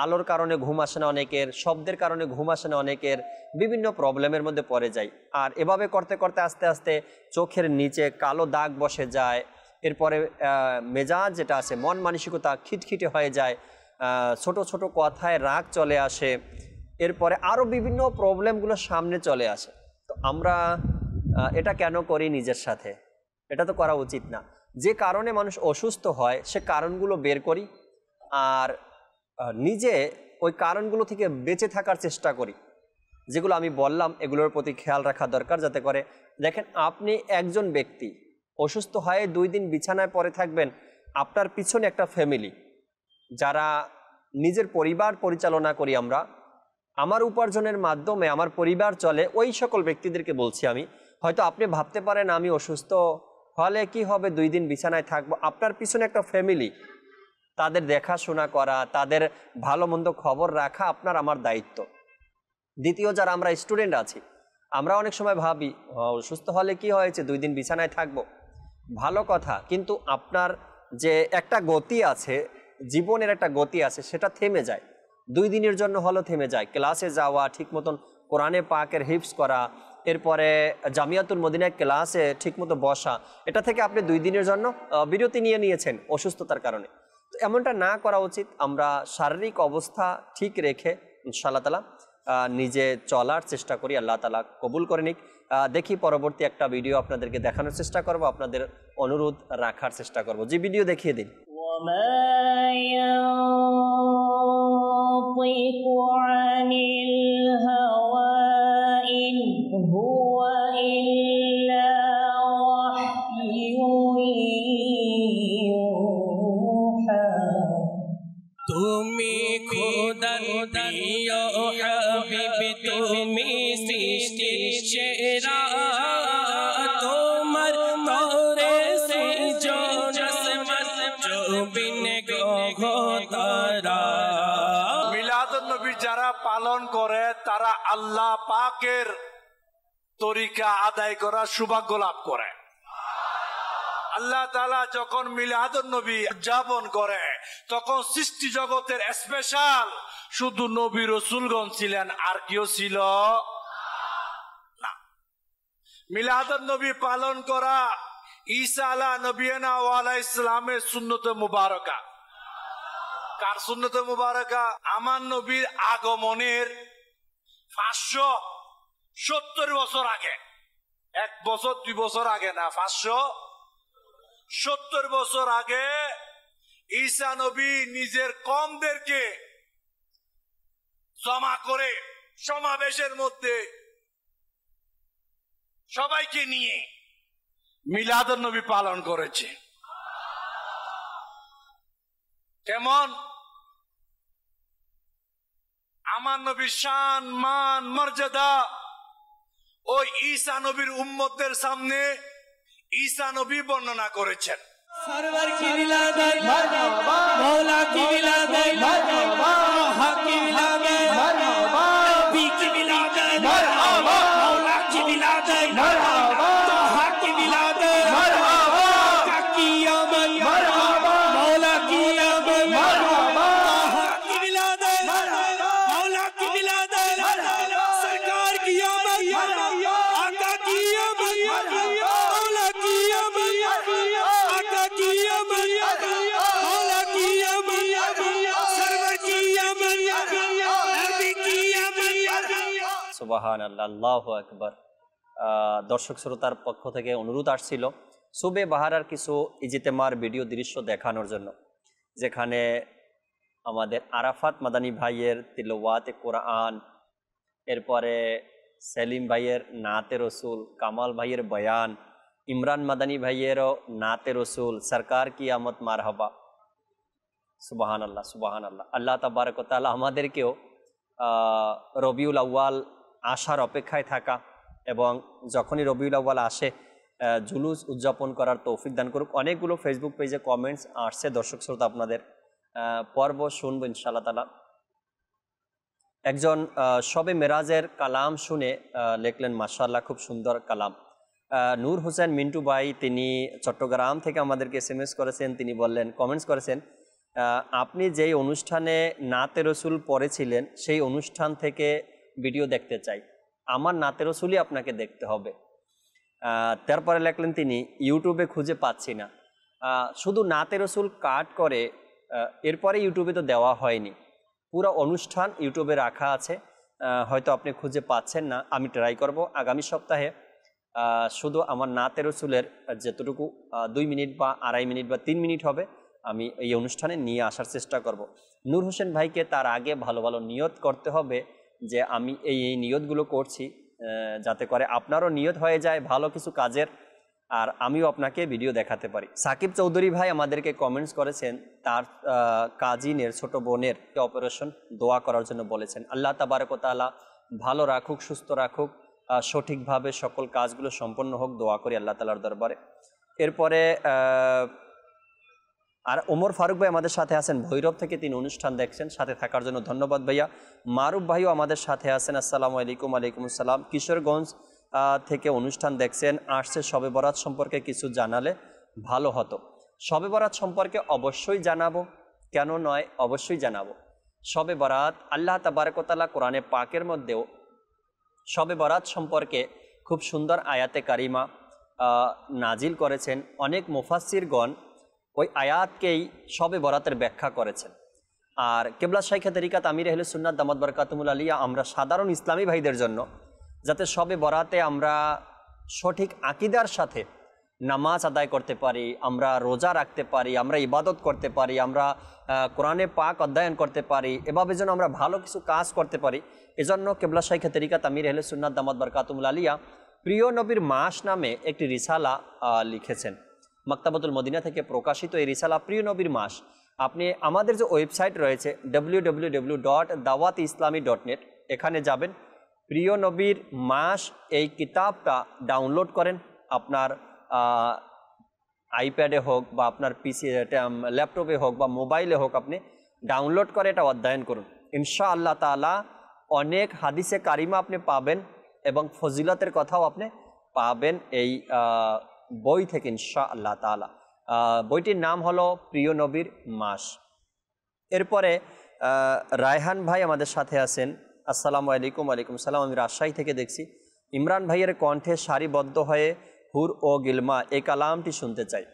আলোর কারণে ঘুম আসে না অনেকের, শব্দের কারণে ঘুম আসে না অনেকের, বিভিন্ন প্রবলেমের মধ্যে পড়ে যায়। আর এভাবে করতে করতে আস্তে আস্তে চোখের নিচে কালো দাগ বসে যায়। এরপরে মেজাজ যেটা আছে, মন মানসিকতা খিটখিটে হয়ে যায়, ছোট ছোট কথায় রাগ চলে আসে, এরপরে আরও বিভিন্ন প্রবলেমগুলো সামনে চলে আসে। তো আমরা এটা কেন করি নিজের সাথে? এটা তো করা উচিত না। যে কারণে মানুষ অসুস্থ হয় সে কারণগুলো বের করি আর নিজে ওই কারণগুলো থেকে বেঁচে থাকার চেষ্টা করি। যেগুলো আমি বললাম এগুলোর প্রতি খেয়াল রাখা দরকার, যাতে করে দেখেন আপনি একজন ব্যক্তি অসুস্থ হয়ে 2 দিন বিছানায় পড়ে থাকবেন, আপনার পিছনে একটা ফ্যামিলি, যারা নিজের পরিবার পরিচালনা করি আমরা, আমার উপার্জনের মাধ্যমে আমার পরিবার চলে, ওই সকল ব্যক্তিদেরকে বলছি আমি। হয়তো আপনি ভাবতে পারেন আমি অসুস্থ হলে কি হবে, 2 দিন বিছানায় থাকবো, আপনার পিছনে একটা ফ্যামিলি, তাদের দেখাশোনা করা, তাদের ভালো মন্দ খবর রাখা আপনার আমার দায়িত্ব। দ্বিতীয়, যারা আমরা স্টুডেন্ট আছি, আমরা অনেক সময় ভাবি অসুস্থ হলে কি হয়েছে, 2 দিন বিছানায় থাকবো, ভালো কথা, কিন্তু আপনার যে একটা গতি আছে, জীবনের একটা গতি আছে, সেটা থেমে যায়। 2 দিনের জন্য হলো থেমে যায়। ক্লাসে যাওয়া, ঠিক মতন কোরআনে পাকের হিফজ করা, এরপরে জামিয়াতুল মদিনায় ক্লাসে ঠিকমতো বসা, এটা থেকে আপনি 2 দিনের জন্য বিরতি নিয়েছেন অসুস্থতার কারণে। তো এমনটা না করা উচিত। আমরা শারীরিক অবস্থা ঠিক রেখে ইনশাআল্লাহ তাআলা নিজে চলার চেষ্টা করি, আল্লাহ তাআলা কবুল করে নিক। দেখি পরবর্তী একটা ভিডিও আপনাদেরকে দেখানোর চেষ্টা করব, আপনাদের অনুরোধ রাখার চেষ্টা করব। যে ভিডিও দেখিয়ে দিন। তুমি খোদার প্রিয় হাবিব, তুমি সৃষ্টির সেরা, তোমার তরে সৃজন জবিন গ্রহ তারা। মিলাদুন নবী যারা পালন করে তারা আল্লাহ পাকের তরিকা আদায় করার সৌভাগ্য লাভ করে। আল্লাহ তাআলা যখন মিলাদুন নবী উদযাপন করে তখন সৃষ্টি জগতের স্পেশাল শুধু নবী রাসূলগণ ছিলেন, আর কেউ ছিল না। মিলাদুন নবী পালন করা ঈসা আলা নবিয়িনা ওয়া আলাইহিস সালামের সুন্নতে মুবারাকা। কার সুন্নতে মুবারাকা? আমার নবীর আগমনের 570 বছর আগে, 1 বছর 2 বছর আগে না, 570 বছর আগে ঈসা নবী নিজের কওমদেরকে জমা করে সমাবেশের মধ্যে সবাইকে নিয়ে মিলাদুন নবী পালন করেছে। কেমন? আমার নবীর শান, মান, মর্যাদা ওই ঈসা নবীর উম্মতদের সামনে ঈসা নবী বর্ণনা করেছেন। সরওয়ার কি মিলাদ, মারহাবা, মওলা কি মিলাদ, মারহাবা, হক কি মিলাদ, মারহাবা, নবী কি মিলাদ, মারহাবা, মওলা কি মিলাদ, মারহাবা, হক কি মিলাদ, মারহাবা, কিয়ামত, মারহাবা, মওলা কিয়ামত, মারহাবা, হক কি মিলাদ, মারহাবা, মওলা কি মিলাদ, মারহাবা, সরকার কিয়ামত, মারহাবা, আকা কিয়ামত, মারহাবা, মওলা কিয়ামত, আকা কিয়ামত, মওলা কিয়ামত, সরওয়ার কিয়ামত, নবী কিয়ামত। সুবহানাল্লাহ, আল্লাহু আকবার। দর্শক শ্রোতার পক্ষ থেকে অনুরোধ আসছিল সুবে বাহারার কিছু ইজতেমার ভিডিও দৃশ্য দেখানোর জন্য, যেখানে আমাদের আরাফাত মাদানী ভাইয়ের তিলাওয়াতে কোরআন, এরপরে সেলিম ভাইয়ের নাতে রসুল, কামাল ভাইয়ের বয়ান, ইমরান মাদানী ভাইয়েরও নাতে রসুল, সরকার কিয়ামত, মারহাবা। সুবহানাল্লাহ, সুবহানাল্লাহ। আল্লাহ তাবারক ওয়া তাআলা আমাদেরকেও রবিউল আউয়াল আসার অপেক্ষায় থাকা এবং যখনই রবিউল আউয়াল আসে জুলুস উদযাপন করার তৌফিক দান করুক। অনেকগুলো ফেসবুক পেজে কমেন্টস আসছে দর্শক শ্রোতা, আপনাদের পর্ব শুনবো ইনশাআল্লাহ তাআলা। একজন শবে মেরাজের কালাম শুনে লিখলেন, মাশাআল্লাহ, খুব সুন্দর কালাম। নূর হোসেন মিন্টু ভাই, তিনি চট্টগ্রাম থেকে আমাদেরকে SMS করেছেন। তিনি বললেন, কমেন্টস করেছেন, আপনি যেই অনুষ্ঠানে নাতে রসুল পড়েছিলেন সেই অনুষ্ঠান থেকে ভিডিও দেখতে চাই, আমার নাতে রসুলই আপনাকে দেখতে হবে। তারপরে লিখলেন তিনি, ইউটিউবে খুঁজে পাচ্ছি না। শুধু নাতে রসুল কাট করে এরপরে ইউটিউবে তো দেওয়া হয়নি, পুরো অনুষ্ঠান ইউটিউবে রাখা আছে, হয়তো আপনি খুঁজে পাচ্ছেন না। আমি ট্রাই করব আগামী সপ্তাহে শুধু আমার নাতে রসুলের যেতটুকু 2 মিনিট বা 2.5 মিনিট বা 3 মিনিট হবে, আমি এই অনুষ্ঠানে নিয়ে আসার চেষ্টা করব। নূর হোসেন ভাইকে তার আগে ভালো ভালো নিয়ত করতে হবে যে আমি এই নিয়তগুলো করছি, যাতে করে আপনারও নিয়ত হয়ে যায় ভালো কিছু কাজের, আর আমিও আপনাকে ভিডিও দেখাতে পারি। সাকিব চৌধুরী ভাই আমাদেরকে কমেন্টস করেছেন, তার কাজিনের ছোট বোনের অপারেশন দোয়া করার জন্য বলেছেন। আল্লাহ তাবারক ওয়া তাআলা ভালো রাখুক, সুস্থ রাখুক, সঠিকভাবে সকল কাজগুলো সম্পন্ন হোক, দোয়া করি আল্লাহ তাআলার দরবারে। এরপরে আর ওমর ফারুক ভাই আমাদের সাথে আছেন ভৈরব থেকে, তিনি অনুষ্ঠান দেখছেন, সাথে থাকার জন্য ধন্যবাদ ভাইয়া। মারুফ ভাইও আমাদের সাথে আছেন, আসসালামু আলাইকুম। আলাইকুম আসসালাম। কিশোরগঞ্জ থেকে অনুষ্ঠান দেখছেন, আসছে শবে বরাত সম্পর্কে কিছু জানালে ভালো হতো। শবে বরাত সম্পর্কে অবশ্যই জানাবো, কেন নয়, অবশ্যই জানাবো। শবে বরাত আল্লাহ তাবারক ওয়া তাআলা কোরআনে পাকের মধ্যেও শবে বরাত সম্পর্কে খুব সুন্দর আয়াতে কারিমা নাজিল করেছেন। অনেক মুফাসসিরগণ ওই আয়াতকেই শবে বরাতের ব্যাখ্যা করেছেন। আর কেবলা শাইখে তরিকাত আমির আহলে সুন্নাত দামাত বরকাতুমুল আলিয়া আমরা সাধারণ ইসলামী ভাইদের জন্য যাতে শবে বরাতে আমরা সঠিক আকীদার সাথে নামাজ আদায় করতে পারি, আমরা রোজা রাখতে পারি, আমরা ইবাদত করতে পারি, আমরা কোরআনে পাক অধ্যয়ন করতে পারি, এভাবে যেন আমরা ভালো কিছু কাজ করতে পারি, এজন্য কেবলা শাইখে তরিকাত আমির আহলে সুন্নাত দামাত বরকাতুমুল আলিয়া প্রিয় নবীর মাস নামে একটি রিসালা লিখেছেন। মাকতাবাতুল মদিনা থেকে প্রকাশিত এই রিসালা প্রিয় নবীর মাস। আপনি আমাদের যে ওয়েবসাইট রয়েছে www.dawatislami.net এখানে যাবেন, প্রিয় নবীর মাস এই কিতাবটা ডাউনলোড করেন, আপনার আইপ্যাডে হোক বা আপনার পিসি ল্যাপটপে হোক বা মোবাইলে হোক, আপনি ডাউনলোড করে এটা অধ্যয়ন করুন। ইনশাআল্লাহ তাআলা অনেক হাদিসে কারিমা আপনি পাবেন এবং ফজিলতের কথাও আপনি পাবেন এই বই থেকে ইনশাআল্লাহ তাআলা। বইটির নাম হলো প্রিয় নবীর মাস। এরপরে রায়হান ভাই আমাদের সাথে আছেন। আসসালামু আলাইকুম। ওয়ালাইকুম সালাম। আমি রাজশাহী থেকে দেখছি। ইমরান ভাইয়ের কণ্ঠে সারিবদ্ধ হয়ে হুর ও গিলমা এই কালামটি শুনতে চাই।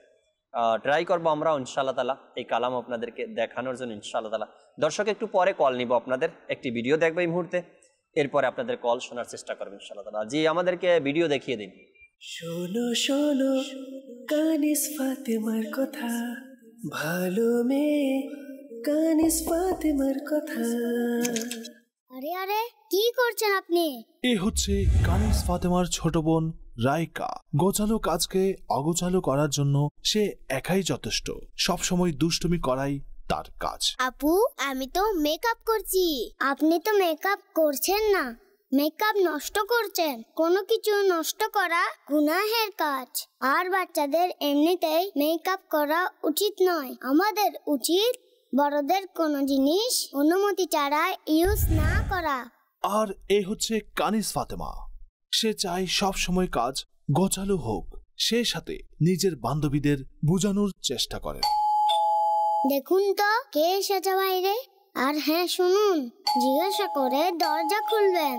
ট্রাই করবো আমরা ইনশাআল্লাহ তাআলা এই কালাম আপনাদেরকে দেখানোর জন্য ইনশাআল্লাহ তাআলা। দর্শক একটু পরে কল নিব, আপনাদের একটি ভিডিও দেখবে এই মুহূর্তে, এরপরে আপনাদের কল শোনার চেষ্টা করবেন ইনশাআল্লাহ তাআলা। জি, আমাদেরকে ভিডিও দেখিয়ে দিন। শোনো শোনো কানিস ফাতেমার কথা, ভালো মেয়ে কানিস ফাতেমার কথা। আরে আরে কি করছেন আপনি? এ হচ্ছে কানিস ফাতেমার ছোট বোন রাইকা। গোছালো কাজকে অগোছালো করার জন্য সে একাই যথেষ্ট। সব সময় দুষ্টুমি করাই তার কাজ। আপু, আমি তো মেকআপ করছি। আপনি তো মেকআপ করছেন না, মেকআপ নষ্ট করছেন। কোনো কিছু নষ্ট করা গুনাহের কাজ। আর বাচ্চাদের এমনিতেই মেকআপ করা উচিত নয়। আমাদের উচিত বড়দের কোনো জিনিস অনুমতি ছাড়া ইউজ না করা। আর এ হচ্ছে কানিস ফাতেমা। সে চায় সব সময় কাজ গোছালো হোক। সে সাথে নিজের বান্ধবীদের বোঝানোর চেষ্টা করে। দেখুন তো কে এসেছে বাইরে। আর হ্যাঁ শুনুন, জিজ্ঞাসা করে দরজা খুলবেন।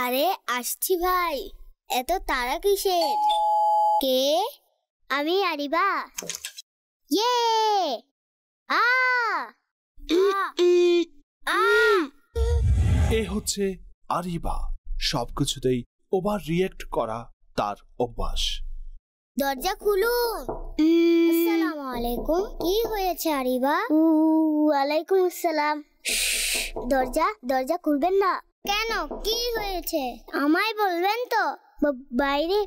আরে আসছি ভাই, এত তাড়া কিসের? কে? আমি আরিবা। ইয়ে আ এ হচ্ছে আরিবা। সবকিছুতেই ওভার রিয়েক্ট করা তার অভ্যাস। দরজা খুলুন। আসসালামু আলাইকুম। কি হয়েছে আরিবা? ওয়ালাইকুম আসসালাম। দরজা খুলবেন না কেন? কি হয়েছে আমায় বলবেন তো। বাইরে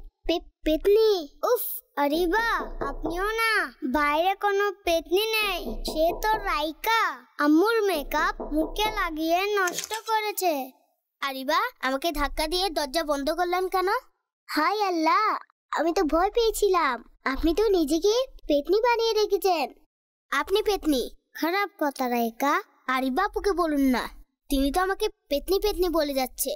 পেতনি। উফ আরিবা, আপনিও না। বাইরে কোনো পেতনি নেই, সে তো রাইকা। আম্মুর মেকআপ মুখে লাগিয়ে নষ্ট করেছে। আরিবা, আমাকে ধাক্কা দিয়ে দরজা বন্ধ করলেন কেন? হায় আল্লাহ, আমি তো ভয় পেয়েছিলাম। আপনি তো নিজেকে পেতনি বানিয়ে রেখেছেন। আপনি পেতনি? খারাপ কথা রাইকা। আরিবা আপুকে বলুন না, তিনি তো আমাকে পেতনি পেতনি বলে যাচ্ছে।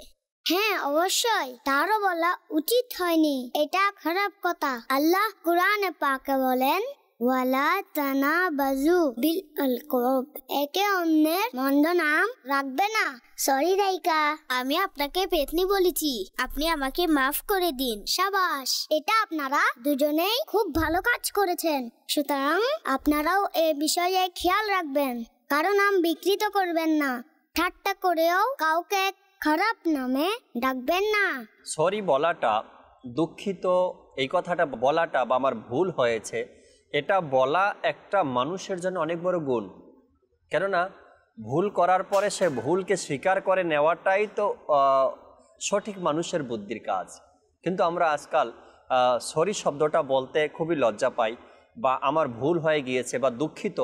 হ্যাঁ অবশ্যই, তারও বলা উচিত হয়নি, এটা খারাপ কথা। আল্লাহ কুরআনে পাকে বলেন, ওয়ালা তানাবাজু বিল আলকাব, একে অন্যের মন্দ নাম রাখবে না। সরি রাইকা, আমি আপনাকে পেতনি বলেছি, আপনি আমাকে মাফ করে দিন। সাবাস, এটা আপনারা দুজনেই খুব ভালো কাজ করেছেন। সুতরাং আপনারাও এ বিষয়ে খেয়াল রাখবেন, কারো নাম বিকৃত করবেন না। ঠাট্টা করেও কাউকে খারাপ নামে ডাকবেন না। সরি বলাটা, দুঃখিত এই কথাটা বলাটা বা আমার ভুল হয়েছে, এটা বলা একটা মানুষের জন্য অনেক বড় গুণ। কেননা ভুল করার পরে সে ভুলকে স্বীকার করে নেওয়াটাই তো সঠিক মানুষের বুদ্ধির কাজ। কিন্তু আমরা আজকাল সরি শব্দটা বলতে খুবই লজ্জা পাই, বা আমার ভুল হয়ে গিয়েছে বা দুঃখিত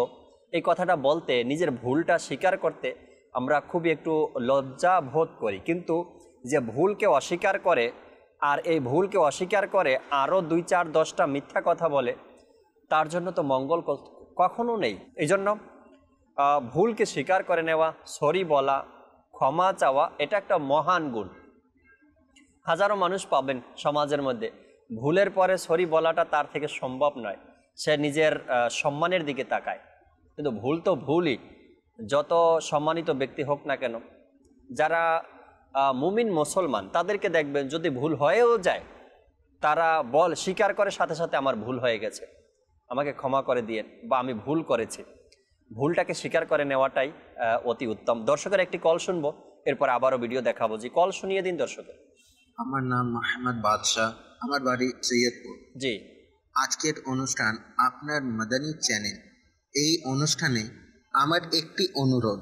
এই কথাটা বলতে, নিজের ভুলটা স্বীকার করতে আমরা খুবই একটু লজ্জা বোধ করি। কিন্তু যে ভুলকে অস্বীকার করে আর এই ভুলকে অস্বীকার করে আরও 2-4-10টা মিথ্যা কথা বলে, তার জন্য তো মঙ্গল কখনো নেই। এই জন্য ভুলকে স্বীকার করে নেওয়া, সরি বলা, ক্ষমা চাওয়া, এটা একটা মহান গুণ। হাজারো মানুষ পাবেন সমাজের মধ্যে, ভুলের পরে সরি বলাটা তার থেকে সম্ভব নয়, সে নিজের সম্মানের দিকে তাকায়। কিন্তু ভুল তো ভুলই, যত সম্মানিত ব্যক্তি হোক না কেন। যারা মুমিন মুসলমান তাদেরকে দেখবেন যদি ভুল হয়েও যায়, তারা স্বীকার করে সাথে সাথে আমার ভুল হয়ে গেছে। আমাকে ক্ষমা করে দিয়েন বা আমি ভুল করেছি। ভুলটাকে স্বীকার করে নেওয়াটাই অতি উত্তম। দর্শকের একটি কল শুনবো, এরপর আবারও ভিডিও দেখাবো। জি, কল শুনিয়ে দিন দর্শকের। আমার নাম মোহাম্মদ বাদশাহ, আমার বাড়ি সৈয়দপুর। জি, আজকের অনুষ্ঠান আপনার মাদানী চ্যানেল। এই অনুষ্ঠানে আমার একটি অনুরোধ,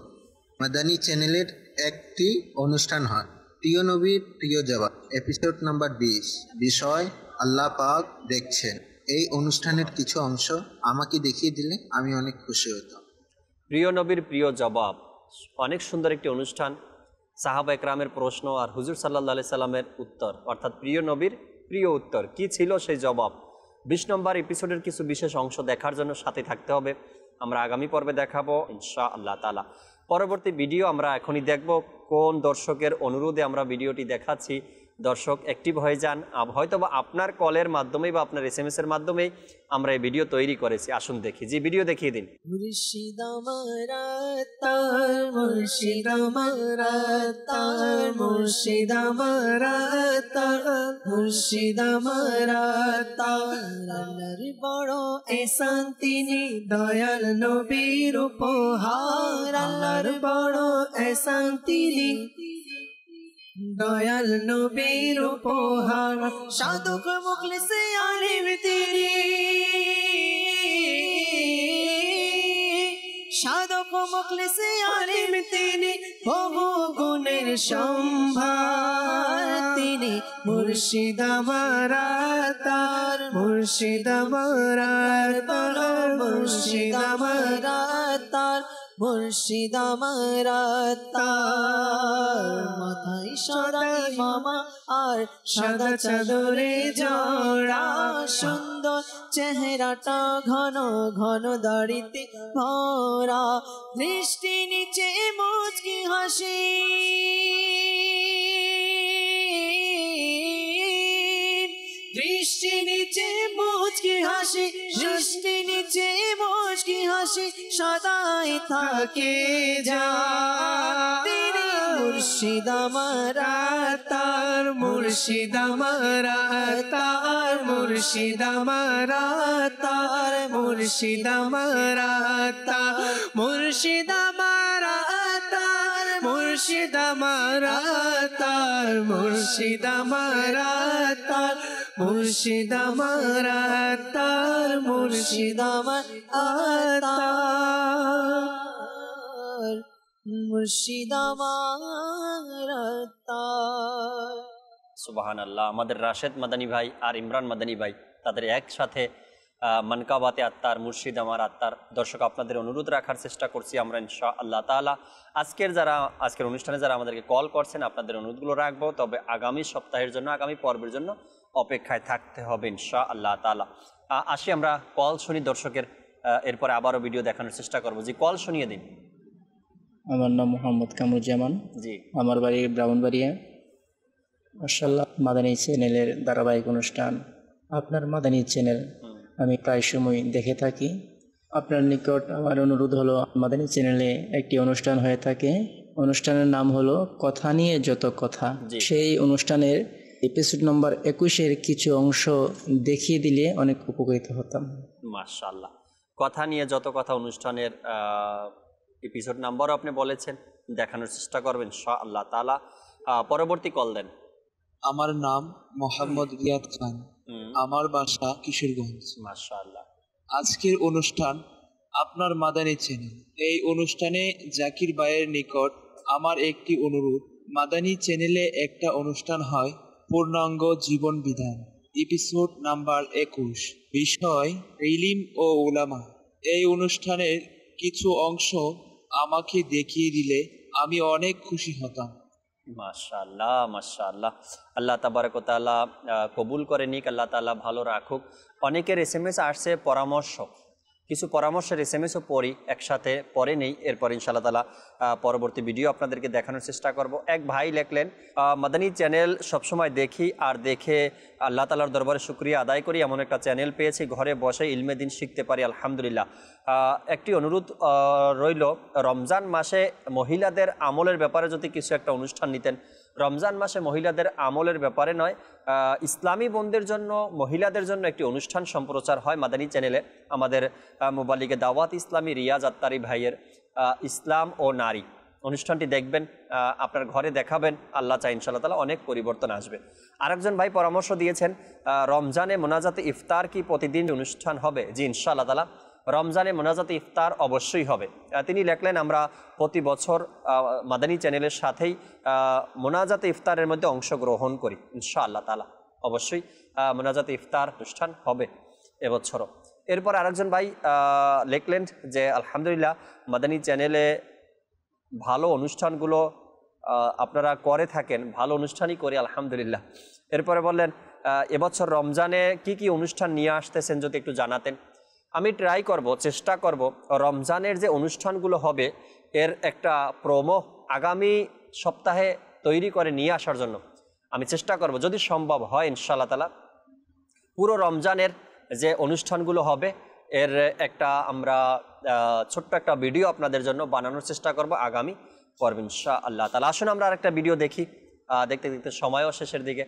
মাদানী চ্যানেলের একটি অনুষ্ঠান হয় প্রিয় নবীর প্রিয় জবাব, এপিসোড নাম্বার 20, বিষয় আল্লাহ পাক দেখছেন। এই অনুষ্ঠানের কিছু অংশ আমাকে দেখিয়ে দিলে আমি অনেক খুশি হতাম। প্রিয় নবীর প্রিয় জবাব অনেক সুন্দর একটি অনুষ্ঠান। সাহাবা একরামের প্রশ্ন আর হুজুর সাল্লাল্লাহু আলাইহি সাল্লামের উত্তর, অর্থাৎ প্রিয় নবীর প্রিয় উত্তর কি ছিল সেই জবাব। 20 নম্বর এপিসোডের কিছু বিশেষ অংশ দেখার জন্য সাথে থাকতে হবে। আমরা আগামী পর্বে দেখাবো ইনশাআল্লাহ তাআলা। পরবর্তী ভিডিও আমরা এখনই দেখব। কোন দর্শকের অনুরোধে আমরা ভিডিওটি দেখাচ্ছি, দর্শক অ্যাক্টিভ হয়ে যান। হয়তোবা আপনার কলের মাধ্যমেই বা আপনার SMS এর মাধ্যমেই আমরা এই ভিডিও তৈরি করেছি। আসুন দেখি। জি, ভিডিও দেখিয়ে দিন। মুর্শিদ আমারা তার, মুর্শিদ আমারা তার, মুর্শিদ আমারা তার, মুর্শিদ আমারা তার। আল্লাহর বড় এহসান তিনি, দয়াল নবীর উপহার। আল্লাহর বড় এহসান তিনি, দয়াল নবীর উপহার। সাধক মুখলিসে আলিম তিনি, সাধক মুখলিসে আলিম তিনি, বহু গুণের সম্ভার তিনি। মুর্শিদ আমারা তার, মুর্শিদ আমারা তার, মুর্শিদ আমারা তার, মুর্শিদ আমারা তার। মাথায় সদাই মামা আর সাদা চাদরে জড়া, সুন্দর চেহারাটা ঘন ঘন দাড়িতে ভরা। দৃষ্টি নিচে মুচকি হাসি, দৃষ্টি নিচে মুচকি হাসি, দৃষ্টি নিচে মুচকি হাসি, সদাই থাকে যা তিনি। মুর্শিদ আমারা তার, মুর্শিদ আমারা তার, মুর্শিদ আমারা তার, মুর্শিদ আমারা তার, মুর্শিদ আমারা তার, মুর্শিদ আমারা তার, মুর্শিদ আমারা তার, মুর্শিদ আমারা তার, মুর্শিদ আমারা তার, মুর্শিদ আমারা তার। সুবহানাল্লাহ। আমাদের রাশেদ মাদানী ভাই আর ইমরান মাদানী ভাই তাদের একসাথে মানকাবাতে আত্মার, মুর্শিদ আমার আত্মার। দর্শক, আপনাদের অনুরোধ রাখার চেষ্টা করছি আমরা ইনশাআল্লাহ তাআলা। আজকের অনুষ্ঠানে যারা আমাদেরকে কল করছেন, আপনাদের অনুরোধগুলো রাখবো। তবে আগামী সপ্তাহের জন্য, আগামী পর্বের জন্য অপেক্ষায় থাকতে হবে ইনশাআল্লাহ তাআলা। আসি আমরা কল শুনি দর্শকের, এরপরে আবারও ভিডিও দেখানোর চেষ্টা করবো। জি, কল শুনিয়ে দিন। আমার নাম মোহাম্মদ কামরুজ্জামান। জি, আমার বাড়ি ব্রাহ্মণবাড়িয়া। মাশাআল্লাহ, মাদানী চ্যানেলের ধারাবাহিক অনুষ্ঠান আপনার মাদানী চ্যানেল আমি প্রায় সময় দেখে থাকি। আপনার নিকট আমার অনুরোধ হলো, মাদানী চ্যানেলে একটি অনুষ্ঠান হয়ে থাকে, অনুষ্ঠানের নাম হলো কথা নিয়ে যত কথা। সেই অনুষ্ঠানের এপিসোড নম্বর 21-এর কিছু অংশ দেখিয়ে দিলে অনেক উপকৃত হতাম। মাশাআল্লাহ। কথা নিয়ে যত কথা অনুষ্ঠানের এপিসোড নাম্বারও আপনি বলেছেন, দেখানোর চেষ্টা করবেন ইনশাআল্লাহ তাআলা। পরবর্তী কল দেন। আমার নাম মোহাম্মদ রিয়াদ খান, আমার বাসা কিশোরগঞ্জ। মাশাআল্লাহ। আজকের অনুষ্ঠান আপনার মাদানী চ্যানেল। এই অনুষ্ঠানে জাকির ভাইয়ের নিকট আমার একটি অনুরোধ, মাদানী চ্যানেলে একটা অনুষ্ঠান হয় পূর্ণাঙ্গ জীবন বিধান, এপিসোড নাম্বার 21, বিষয় ইলম ও উলামা। এই অনুষ্ঠানের কিছু অংশ আমাকে দেখিয়ে দিলে আমি অনেক খুশি হতাম। মাশাআল্লাহ, মাশাআল্লাহ। আল্লাহ তাবারক ওয়া তাআলা কবুল করে নিক, আল্লাহ তাআলা ভালো রাখুক। অনেকের SMS আসছে পরামর্শ, কিছু পরামর্শের SMS ও পড়ি, একসাথে পরে নেই, এরপর ইনশাআল্লাহ তাআলা পরবর্তী ভিডিও আপনাদেরকে দেখানোর চেষ্টা করব। এক ভাই লেখলেন, মাদানী চ্যানেল সবসময় দেখি আর দেখে আল্লাহ তাআলার দরবারে শুকরিয়া আদায় করি, এমন একটা চ্যানেল পেয়েছি, ঘরে বসে ইলমে দিন শিখতে পারি, আলহামদুলিল্লাহ। একটি অনুরোধ রইল, রমজান মাসে মহিলাদের আমলের ব্যাপারে যদি কিছু একটা অনুষ্ঠান নিতেন রমজান মাসে মহিলাদের আমলের ব্যাপারে নয়, ইসলামী বোনদের জন্য, মহিলাদের জন্য একটি অনুষ্ঠান সম্প্রচার হয় মাদানী চ্যানেলে। আমাদের মুবাল্লিগে দাওয়াত ইসলামী রিয়াজ আত্তারি ভাইয়ের ইসলাম ও নারী অনুষ্ঠানটি দেখবেন, আপনার ঘরে দেখাবেন, আল্লাহ চাই ইনশাআল্লাহ তাআলা অনেক পরিবর্তন আসবে। আরেকজন ভাই পরামর্শ দিয়েছেন রমজানে মোনাজাতে ইফতার কি প্রতিদিন অনুষ্ঠান হবে? জি ইনশাআল্লাহ তাআলা রমজানে মোনাজাতে ইফতার অবশ্যই হবে। তিনি লেখলেন আমরা প্রতি বছর মাদানী চ্যানেলের সাথেই মোনাজাতে ইফতারের মধ্যে অংশগ্রহণ করি ইনশাআল্লাহ তাআলা। অবশ্যই মোনাজাতে ইফতার অনুষ্ঠান হবে এবছরও। এরপর আরেকজন ভাই লেখলেন যে আলহামদুলিল্লাহ মাদানী চ্যানেলে ভালো অনুষ্ঠানগুলো আপনারা করে থাকেন, ভালো অনুষ্ঠানই করি আলহামদুলিল্লাহ। এরপরে বললেন এবছর রমজানে কি কি অনুষ্ঠান নিয়ে আসতেছেন যদি একটু জানাতেন। আমি ট্রাই করব, চেষ্টা করব রমজানের যে অনুষ্ঠানগুলো হবে এর একটা প্রোমো আগামী সপ্তাহে তৈরি করে নিয়ে আসার জন্য আমি চেষ্টা করব, যদি সম্ভব হয় ইনশাআল্লাহ তাআলা পুরো রমজানের যে অনুষ্ঠানগুলো হবে এর একটা আমরা ছোট্ট একটা ভিডিও আপনাদের জন্য বানানোর চেষ্টা করব আগামী পর্বে ইনশাআল্লাহ তাআলা। আসুন আমরা আরেকটা ভিডিও দেখি, দেখতে দেখতে সময়ও শেষের দিকে,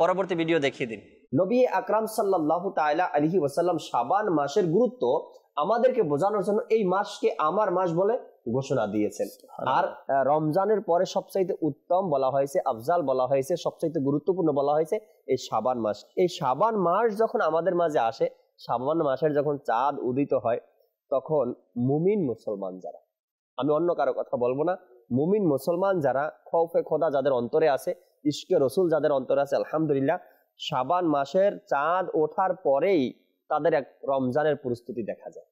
পরবর্তী ভিডিও দেখিয়ে দিন। নবী আকরাম সাল্লাল্লাহু তাআলা আলাইহি ওয়াসাল্লাম শাবান মাসের গুরুত্ব আমাদেরকে বোঝানোর জন্য এই মাসকে আমার মাস বলে ঘোষণা দিয়েছেন। আর রমজানের পরে সবচাইতে উত্তম বলা হয়েছে, আফজাল বলা হয়েছে, সবচাইতে গুরুত্বপূর্ণ বলা হয়েছে এই শাবান মাস। এই শাবান মাস যখন আমাদের মাঝে আসে, শাবান মাসের যখন চাঁদ উদিত হয়, তখন মুমিন মুসলমান যারা, আমি অন্য কারো কথা বলবো না, মুমিন মুসলমান যারা খৌফে খোদা যাদের অন্তরে আছে, ইশকে রসুল যাদের অন্তরে আছে, আলহামদুলিল্লাহ শাবান মাসের চাঁদ ওঠার পরেই তাদের এক রমজানের প্রস্তুতি দেখা যায়।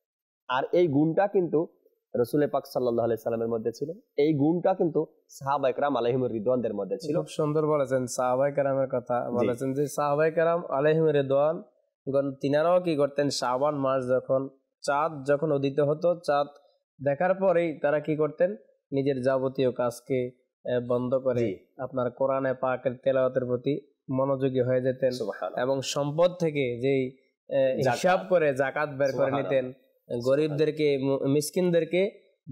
আর এই গুণটা কিন্তু রসুল পাক সাল্লাল্লাহু আলাইহি সাল্লামের মধ্যে ছিল, এই গুণটা কিন্তু সাহাবায়ে কেরাম আলাইহিমুর রিদওয়ানদের মধ্যে ছিল। খুব সুন্দর বলেছেন সাহাবায়ে কেরামের কথা, বলেছেন যে সাহাবায়ে কেরাম আলাইহিমুর রিদওয়ান তিনারাও কি করতেন, শাবান মাস যখন চাঁদ যখন উদিত হতো, চাঁদ দেখার পরেই তারা কি করতেন, নিজের যাবতীয় কাজকে বন্ধ করে আপনার কোরআনে পাকের তেলাওয়াতের প্রতি মনোযোগী হয়ে যেতেন এবং সম্পদ থেকে যেই হিসাব করে যাকাত বের করে নিতেন, গরিবদেরকে মিসকিনদেরকে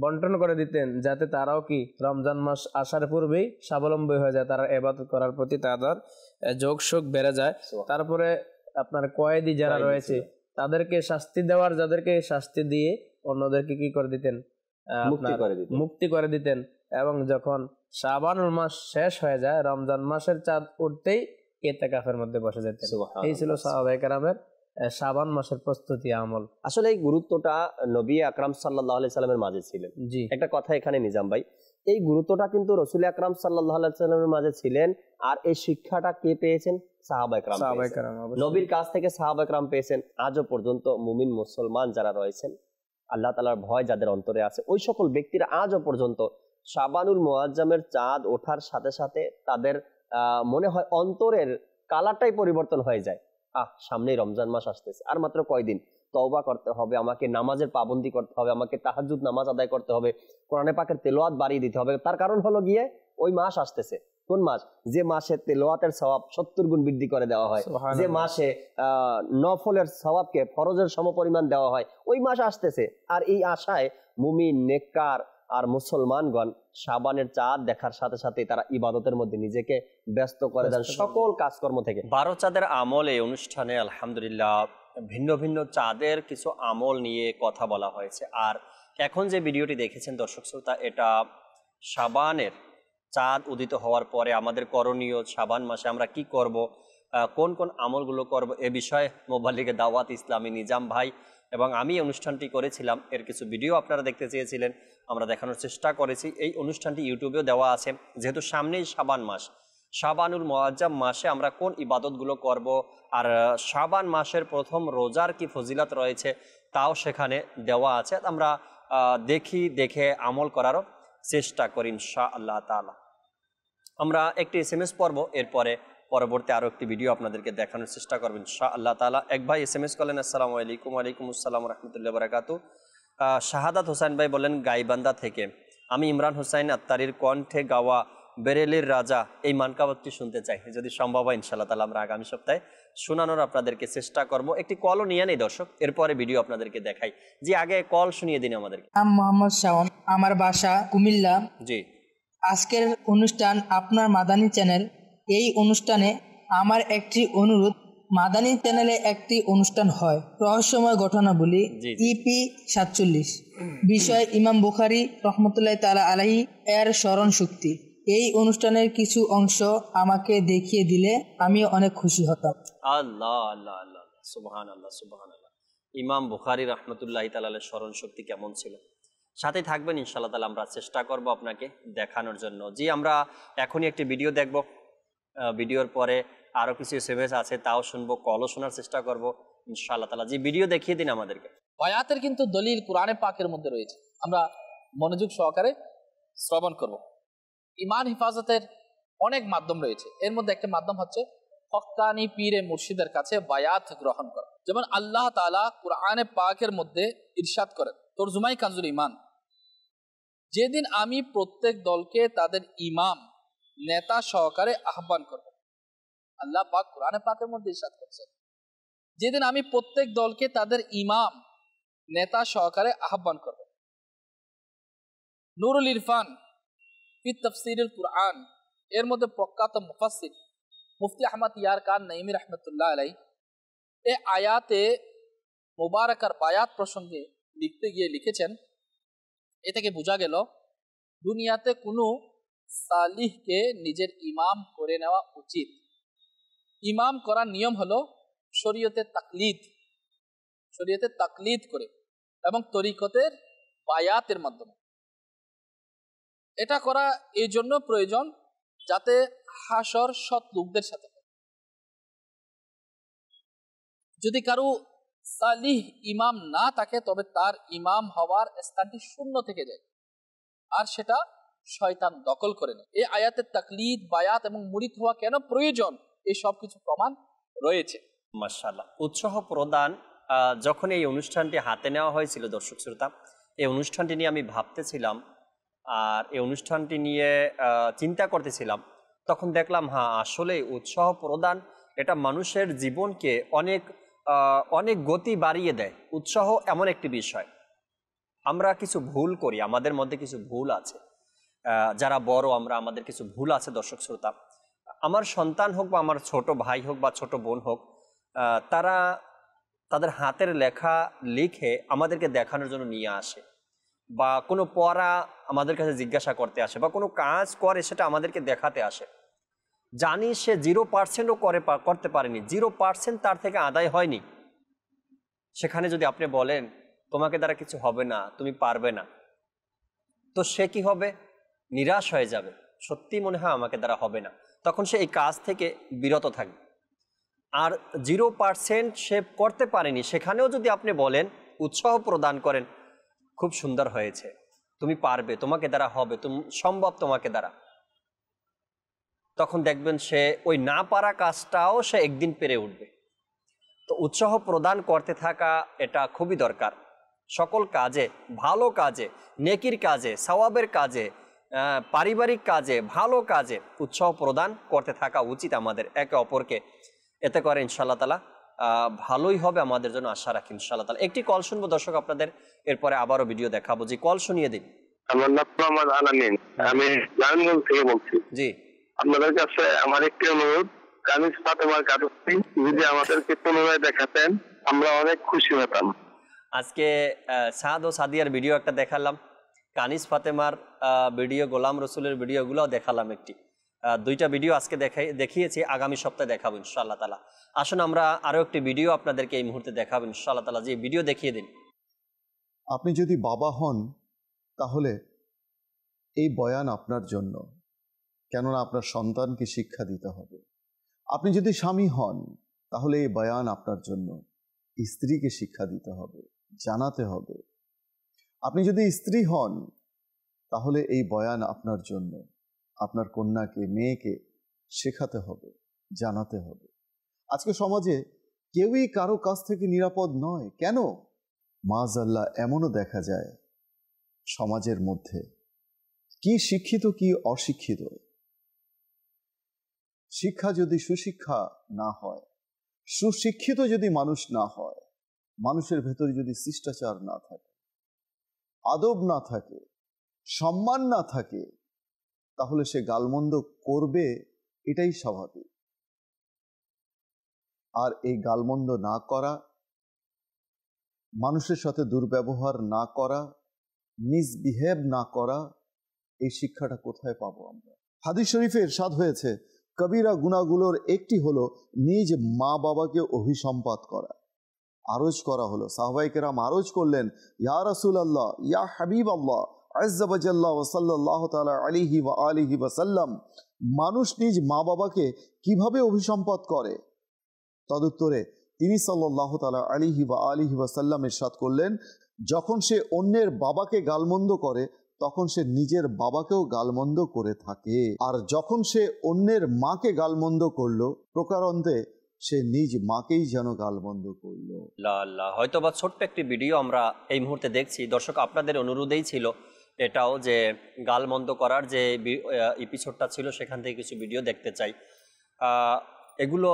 বন্টন করে দিতেন, যাতে তারাও কি রমজান মাস আসার পূর্বেই স্বাবলম্বী হয়ে যায়, তারা ইবাদত করার প্রতি তাদের যোগ শোক বেড়ে যায়। তারপরে আপনার কয়েদি যারা রয়েছে তাদেরকে শাস্তি দেওয়ার, যাদেরকে শাস্তি দিয়ে অন্যদেরকে কি করে দিতেন, মুক্তি করে দিতেন। এবং যখন শাবানুল মাস শেষ হয়ে যায়, রমজান মাসের চাঁদ উঠতেই ইতিকাফের মধ্যে বসে যেতেন। এই ছিল সাহাবায়ে কেরামের শাবান মাসের প্রস্তুতি আমল। আসলে এই গুরুত্বটা নবী আকরাম সাল্লাল্লাহু আলাইহি সাল্লামের মাঝে ছিলেন। জি, একটা কথা এখানে নিজাম ভাই, এই গুরুত্বটা কিন্তু রাসূল আকরাম সাল্লাল্লাহু আলাইহি সাল্লামের মাঝে ছিলেন। আর এই শিক্ষাটা কে পেয়েছেন? সাহাবায়ে কেরাম। নবীর কাছ থেকে সাহাবায়ে কেরাম পেয়েছেন। আজও পর্যন্ত মুমিন মুসলমান যারা রয়েছেন, আল্লাহ তাআলার ভয় যাদের অন্তরে আছে, ওই সকল ব্যক্তিরা আজও পর্যন্ত শাবানুল মুআজ্জামের চাঁদ ওঠার সাথে সাথে তাদের মনে হয় অন্তরের কালারটাই পরিবর্তন হয়ে যায়। সামনেই রমজান মাস আসতেছে, আর মাত্র কয়দিন, তওবা করতে হবে, আমাকে নামাজের পাবন্দি করতে হবে, আমাকে তাহাজ্জুদ নামাজ আদায় করতে হবে, কোরআনে পাকের তেলাওয়াত বাড়িয়ে দিতে হবে। তার কারণ হলো গিয়ে ওই মাস আসতেছে। কোন মাস? যে মাসে তেলাওয়াতের সওয়াব 70 গুণ বৃদ্ধি করে দেওয়া হয়, যে মাসে নফলের সওয়াবকে ফরজের সমপরিমাণ দেওয়া হয়, ওই মাস আসতেছে। আর এই আশায় মুমিন, নেককার আর মুসলমানগণ শাবানের চাঁদ দেখার সাথে সাথে তারা ইবাদতের মধ্যে নিজেকে ব্যস্ত করে দেন সকল কাজকর্ম থেকে। 12 চাঁদের আমল এই অনুষ্ঠানে আলহামদুলিল্লাহ ভিন্ন ভিন্ন চাঁদের কিছু আমল নিয়ে কথা বলা হয়েছে। আর এখন যে ভিডিওটি দেখেছেন দর্শক শ্রোতা, এটা শাবানের চাঁদ উদিত হওয়ার পরে আমাদের করণীয়, শাবান মাসে আমরা কি করব, কোন কোন আমলগুলো করব, এ বিষয়ে মুবাল্লিগে দাওয়াত ইসলামী নিজাম ভাই এবং আমি অনুষ্ঠানটি করেছিলাম। এর কিছু ভিডিও আপনারা দেখতে চেয়েছিলেন, আমরা দেখানোর চেষ্টা করেছি। এই অনুষ্ঠানটি ইউটিউবেও দেওয়া আছে। যেহেতু সামনেই শাবান মাস, শাবানুল মুআজ্জাম মাসে আমরা কোন ইবাদতগুলো করব, আর শাবান মাসের প্রথম রোজার কি ফজিলত রয়েছে তাও সেখানে দেওয়া আছে। আমরা দেখে আমল করারও চেষ্টা করি ইনশাআল্লাহ তাআলা। আমরা একটি SMS পড়ব, এরপরে পরবর্তী আরও একটি ভিডিও আপনাদেরকে দেখানোর চেষ্টা করবেন ইনশাআল্লাহ তাআলা। এক ভাই SMS করলেন, আসসালামু আলাইকুম। ওয়ালাইকুম আসসালাম রাহমাতুল্লাহি ওয়া বারাকাতুহু। শাহাদাত হোসেন ভাই বলেন গাইবান্ধা থেকে, আমি ইমরান হোসেন আত্তারির কণ্ঠে গাওয়া বেরেলির রাজা এই মানকাবাতটি শুনতে চাই, যদি সম্ভব হয় ইনশাআল্লাহ তাআলা আমরা আগামী সপ্তাহে শোনানোর আপনাদেরকে চেষ্টা করব। একটি কলও নিয়ে নেই দর্শক, এরপরে ভিডিও আপনাদেরকে দেখাই। জি, আগে কল শুনিয়ে দিন আমাদেরকে। মোহাম্মদ শাওন, আমার বাসা কুমিল্লা। জি, আজকের অনুষ্ঠান আপনার মাদানী চ্যানেল। এই অনুষ্ঠানে আমার একটি অনুরোধ, মাদানী চ্যানেলে একটি অনুষ্ঠান হয় রহস্যময় ঘটনাবলী ইপি 47, বিষয় ইমাম বুখারী রহমতুল্লাহ তাআলা আলাইহি এর স্মরণ শক্তি। এই অনুষ্ঠানের কিছু অংশ আমাকে দেখিয়ে দিলে আমি অনেক খুশি হতাম। আল্লাহ আল্লাহ আল্লাহ, সুবহানাল্লাহ সুবহানাল্লাহ। ইমাম বুখারী রাহমাতুল্লাহি তাআলা আলাইহির স্মরণ শক্তি কেমন ছিল? সাথে থাকবেন ইনশাআল্লাহ তাআলা, আমরা চেষ্টা করব আপনাকে দেখানোর জন্য। জি, আমরা এখনই একটি ভিডিও দেখব, ভিডিওর পরে আরো কিছু এসএমএস আছে তাও শুনবো, কলও শোনার চেষ্টা করব ইনশাআল্লাহ তাআলা। জি, ভিডিও দেখিয়ে দিন আমাদেরকে। বায়াতের কিন্তু দলিল কোরআনে পাকের মধ্যে রয়েছে, আমরা মনোযোগ সহকারে শ্রবণ করব। ঈমান হেফাজতের অনেক মাধ্যম রয়েছে, এর মধ্যে একটা মাধ্যম হচ্ছে হক্কানি পীরে মুর্শিদের কাছে বায়াত গ্রহণ করা। যেমন আল্লাহ তাআলা কোরআনে পাকের মধ্যে ইরশাদ করেন, তরজুমাই কানজুল ঈমান, যেদিন আমি প্রত্যেক দলকে তাদের ইমাম নেতা সহকারে আহ্বান করব। আল্লাহ পাক কোরআনে পাকের মধ্যে ইরশাদ করেছেন, যেদিন আমি প্রত্যেক দলকে তাদের ইমাম নেতা সহকারে আহ্বান করব। নুরুল ইরফান ফি তাফসীরুল কুরআন, এর মধ্যে প্রখ্যাত মুফাসসির মুফতি আহমদ ইয়ার খান নঈমী রাহমাতুল্লাহ আলাইহি এই আয়াতে মুবারাকার বায়াত প্রসঙ্গে লিখতে গিয়ে লিখেছেন, এ থেকে বোঝা গেল দুনিয়াতে কোনো সালিহকে নিজের ইমাম করে নেওয়া উচিত। ইমাম করার নিয়ম হলো শরীয়তে তাকলিদ করে এবং তরিকতের বায়াতের মাধ্যমে। এটা করা এই জন্য প্রয়োজন যাতে হাসর সৎ লোকদের সাথে হয়। যদি কারো সালিহ ইমাম না থাকে তবে তার ইমাম হওয়ার স্থানটি শূন্য থেকে যায়, আর সেটা শয়তান দখল করে নেয়। এই আয়াতের তাকলিদ, বায়াত এবং মুরিদ হওয়া কেন প্রয়োজন, এই সব কিছু প্রমাণ রয়েছে। মাশাআল্লাহ। উৎসাহ প্রদান, যখন এই অনুষ্ঠানটি হাতে নেওয়া হয়েছিল দর্শক শ্রোতা, এই অনুষ্ঠানটি নিয়ে আমি ভাবতেছিলাম আর এই অনুষ্ঠানটি নিয়ে চিন্তা করতেছিলাম, তখন দেখলাম হ্যাঁ আসলে উৎসাহ প্রদান এটা মানুষের জীবনকে অনেক অনেক গতি বাড়িয়ে দেয়। উৎসাহ এমন একটি বিষয়, আমরা কিছু ভুল করি, আমাদের মধ্যে কিছু ভুল আছে, যারা বড় আমরা, আমাদের কিছু ভুল আছে দর্শক শ্রোতা। আমার সন্তান হোক বা আমার ছোট ভাই হোক বা ছোট বোন হোক, তারা তাদের হাতের লেখা লিখে আমাদেরকে দেখানোর জন্য নিয়ে আসে, বা কোনো পড়া আমাদের কাছে জিজ্ঞাসা করতে আসে, বা কোনো কাজ করে সেটা আমাদেরকে দেখাতে আসে। জানি সে 0%ও করতে পারেনি, 0% তার থেকে আদায় হয়নি। সেখানে যদি আপনি বলেন তোমাকে দ্বারা কিছু হবে না, তুমি পারবে না, তো সে কি হবে? নিরাশ হয়ে যাবে, সত্যি মনে হয় আমাকে দ্বারা হবে না, তখন সে এই কাজ থেকে বিরত থাকবে। আর 0% সে করতে পারেনি, সেখানেও যদি আপনি বলেন, উৎসাহ প্রদান করেন, খুব সুন্দর হয়েছে, তুমি পারবে, তোমাকে দ্বারা হবে, তুমি সম্ভব তোমাকে দ্বারা, তখন দেখবেন সে ওই না পারা কাজটাও সে একদিন পেরে উঠবে। তো উৎসাহ প্রদান করতে থাকা এটা খুবই দরকার। সকল কাজে, ভালো কাজে, নেকির কাজে, সওয়াবের কাজে, পারিবারিক কাজে, ভালো কাজে উৎসাহ প্রদান করতে থাকা উচিত আমাদের একে অপরকে। এতে করে ইনশাআল্লাহ তাআলা ভালোই হবে আমাদের জন্য, আশা রাখি ইনশাআল্লাহ তাআলা। একটি কল শুনবো দর্শক আপনাদের, এরপরে আবারও ভিডিও দেখাবো। জি, কল শুনিয়ে দিন। আমার নাম মোহাম্মদ আলামিন, আমি নারায়ণগঞ্জ থেকে বলছি। জি, আপনাদের কাছে আমার একটি অনুরোধ, কানিজ ফাতেমার কাটুপি যদি আমাদেরকে পুনরায় দেখাতেন আমরা অনেক খুশি হতাম। আজকে সাদ ও সাদিয়ার ভিডিও একটা দেখালাম, কানিজ ফাতেমার ভিডিও, গোলাম রসুলের ভিডিওগুলোও দেখালাম। দুইটা ভিডিও আজকে দেখিয়েছি, আগামী সপ্তাহে দেখাবো ইনশাআল্লাহ তাআলা। আসুন আমরা আরো একটি ভিডিও আপনাদেরকে এই মুহূর্তে দেখাবো ইনশাআল্লাহ তাআলা। যে ভিডিও দেখিয়ে দিন। আপনি যদি বাবা হন তাহলে এই বয়ান আপনার জন্য, কেননা আপনার সন্তানকে শিক্ষা দিতে হবে। আপনি যদি স্বামী হন তাহলে এই বয়ান আপনার জন্য, স্ত্রীকে শিক্ষা দিতে হবে, জানাতে হবে। আপনি যদি স্ত্রী হন তাহলে এই বয়ান আপনার জন্য, আপনার কন্যাকে, মেয়েকে শেখাতে হবে, জানাতে হবে। আজকে সমাজে কেউই কারো কাছ থেকে নিরাপদ নয়। কেন? মাআযাল্লাহ এমনও দেখা যায় সমাজের মধ্যে কি শিক্ষিত কি অশিক্ষিত, শিক্ষা যদি সুশিক্ষা না হয়, সুশিক্ষিত যদি মানুষ না হয়, মানুষের ভেতরে যদি শিষ্টাচার না থাকে, আদব না থাকে, সম্মান না থাকে, তাহলে সে গালমন্দ করবে, এটাই স্বাভাবিক। আর এই গালমন্দ না করা, মানুষের সাথে দুর্ব্যবহার না করা, মিসবিহেভ না করা, এই শিক্ষাটা কোথায় পাবো আমরা? হাদিস শরীফে ইরশাদ হয়েছে, কবিরা গুনাহগুলোর একটি হলো নিজ মা বাবাকে অভিসম্পাত করা। আরজ করা হলো, সাহাবায়ে কেরাম আরজ করলেন, ইয়া রাসূলুল্লাহ, ইয়া হাবিবাল্লাহ, আযযা ওয়াজাল্লা ওয়া সাল্লাল্লাহু তাআলা আলাইহি ওয়া আলিহি ওয়া সাল্লাম, মানুষ নিজ মা বাবাকে কিভাবে অভিসম্পাত করে? তদুত্তরে তিনি সাল্লাল্লাহু তাআলা আলাইহি ওয়া আলিহি ওয়া সাল্লাম ইরশাদ করলেন, যখন সে অন্যের বাবাকে গালমন্দ করে তখন সে নিজের বাবাকেও গালমন্দ করে থাকে, আর যখন সে অন্যের মাকে গালমন্দ করলো, প্রকারান্তে সে নিজ মাকেই যেন গালমন্দ করলো। হয়তো বা ছোট্ট একটি ভিডিও আমরা এই মুহূর্তে দেখছি। দর্শক, আপনাদের অনুরোধেই ছিল এটাও যে গালমন্দ করার যে এপিসোডটা ছিল সেখান থেকে কিছু ভিডিও দেখতে চাই। এগুলো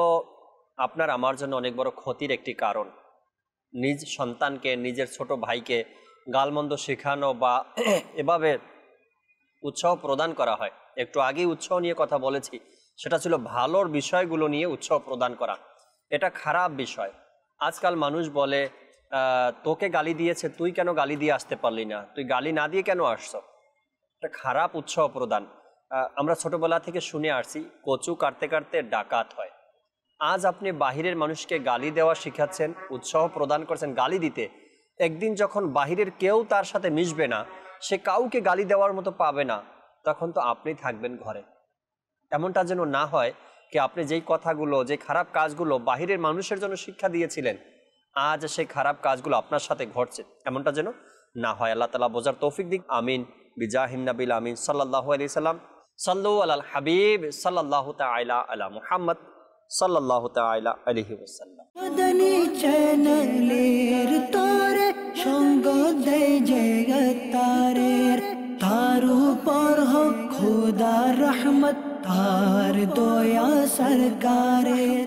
আপনার আমার জন্য অনেক বড় ক্ষতির একটি কারণ। নিজ সন্তানকে, নিজের ছোট ভাইকে গালমন্দ শেখানো বা এভাবে উৎসাহ প্রদান করা হয়। একটু আগেই উৎসাহ নিয়ে কথা বলেছি, সেটা ছিল ভালোর বিষয়গুলো নিয়ে উৎসাহ প্রদান করা। এটা খারাপ বিষয়। আজকাল মানুষ বলে, তোকে গালি দিয়েছে, তুই কেন গালি দিয়ে আসতে পারলি না, তুই গালি না দিয়ে কেন আসছো? এটা খারাপ উৎসাহ প্রদান। আমরা ছোটবেলা থেকে শুনে আসছি, কচু কাটতে কাটতে ডাকাত হয়। আজ আপনি বাহিরের মানুষকে গালি দেওয়া শিখাচ্ছেন, উৎসাহ প্রদান করছেন গালি দিতে। একদিন যখন বাহিরের কেউ তার সাথে মিশবে না, সে কাউকে গালি দেওয়ার মতো পাবে না, তখন তো আপনি থাকবেন ঘরে। এমনটা যেন না হয় কি আপনি যেই কথাগুলো, যে খারাপ কাজগুলো বাহিরের মানুষের জন্য শিক্ষা দিয়েছিলেন, আজ সেই খারাপ কাজগুলো আপনার সাথে ঘটছে, এমনটা যেন না হয়। আল্লাহ তাআলা বোঝার তৌফিক দিক। আমিন বিজাহিন নবিল আমিন সাল্লাল্লাহু আলাইহি সাল্লাম। সাল্লু আলাল হাবিব সাল্লাল্লাহু তাআলা আলা মুহাম্মদ সাল্লাল্লাহু তাআলা আলাইহি ওয়াসাল্লাম। মাদানী চ্যানেলের তোরে সঙ্গ দেয় জগতারের, তার উপর হোক খোদার রহমত, তার দয়া সরকারের।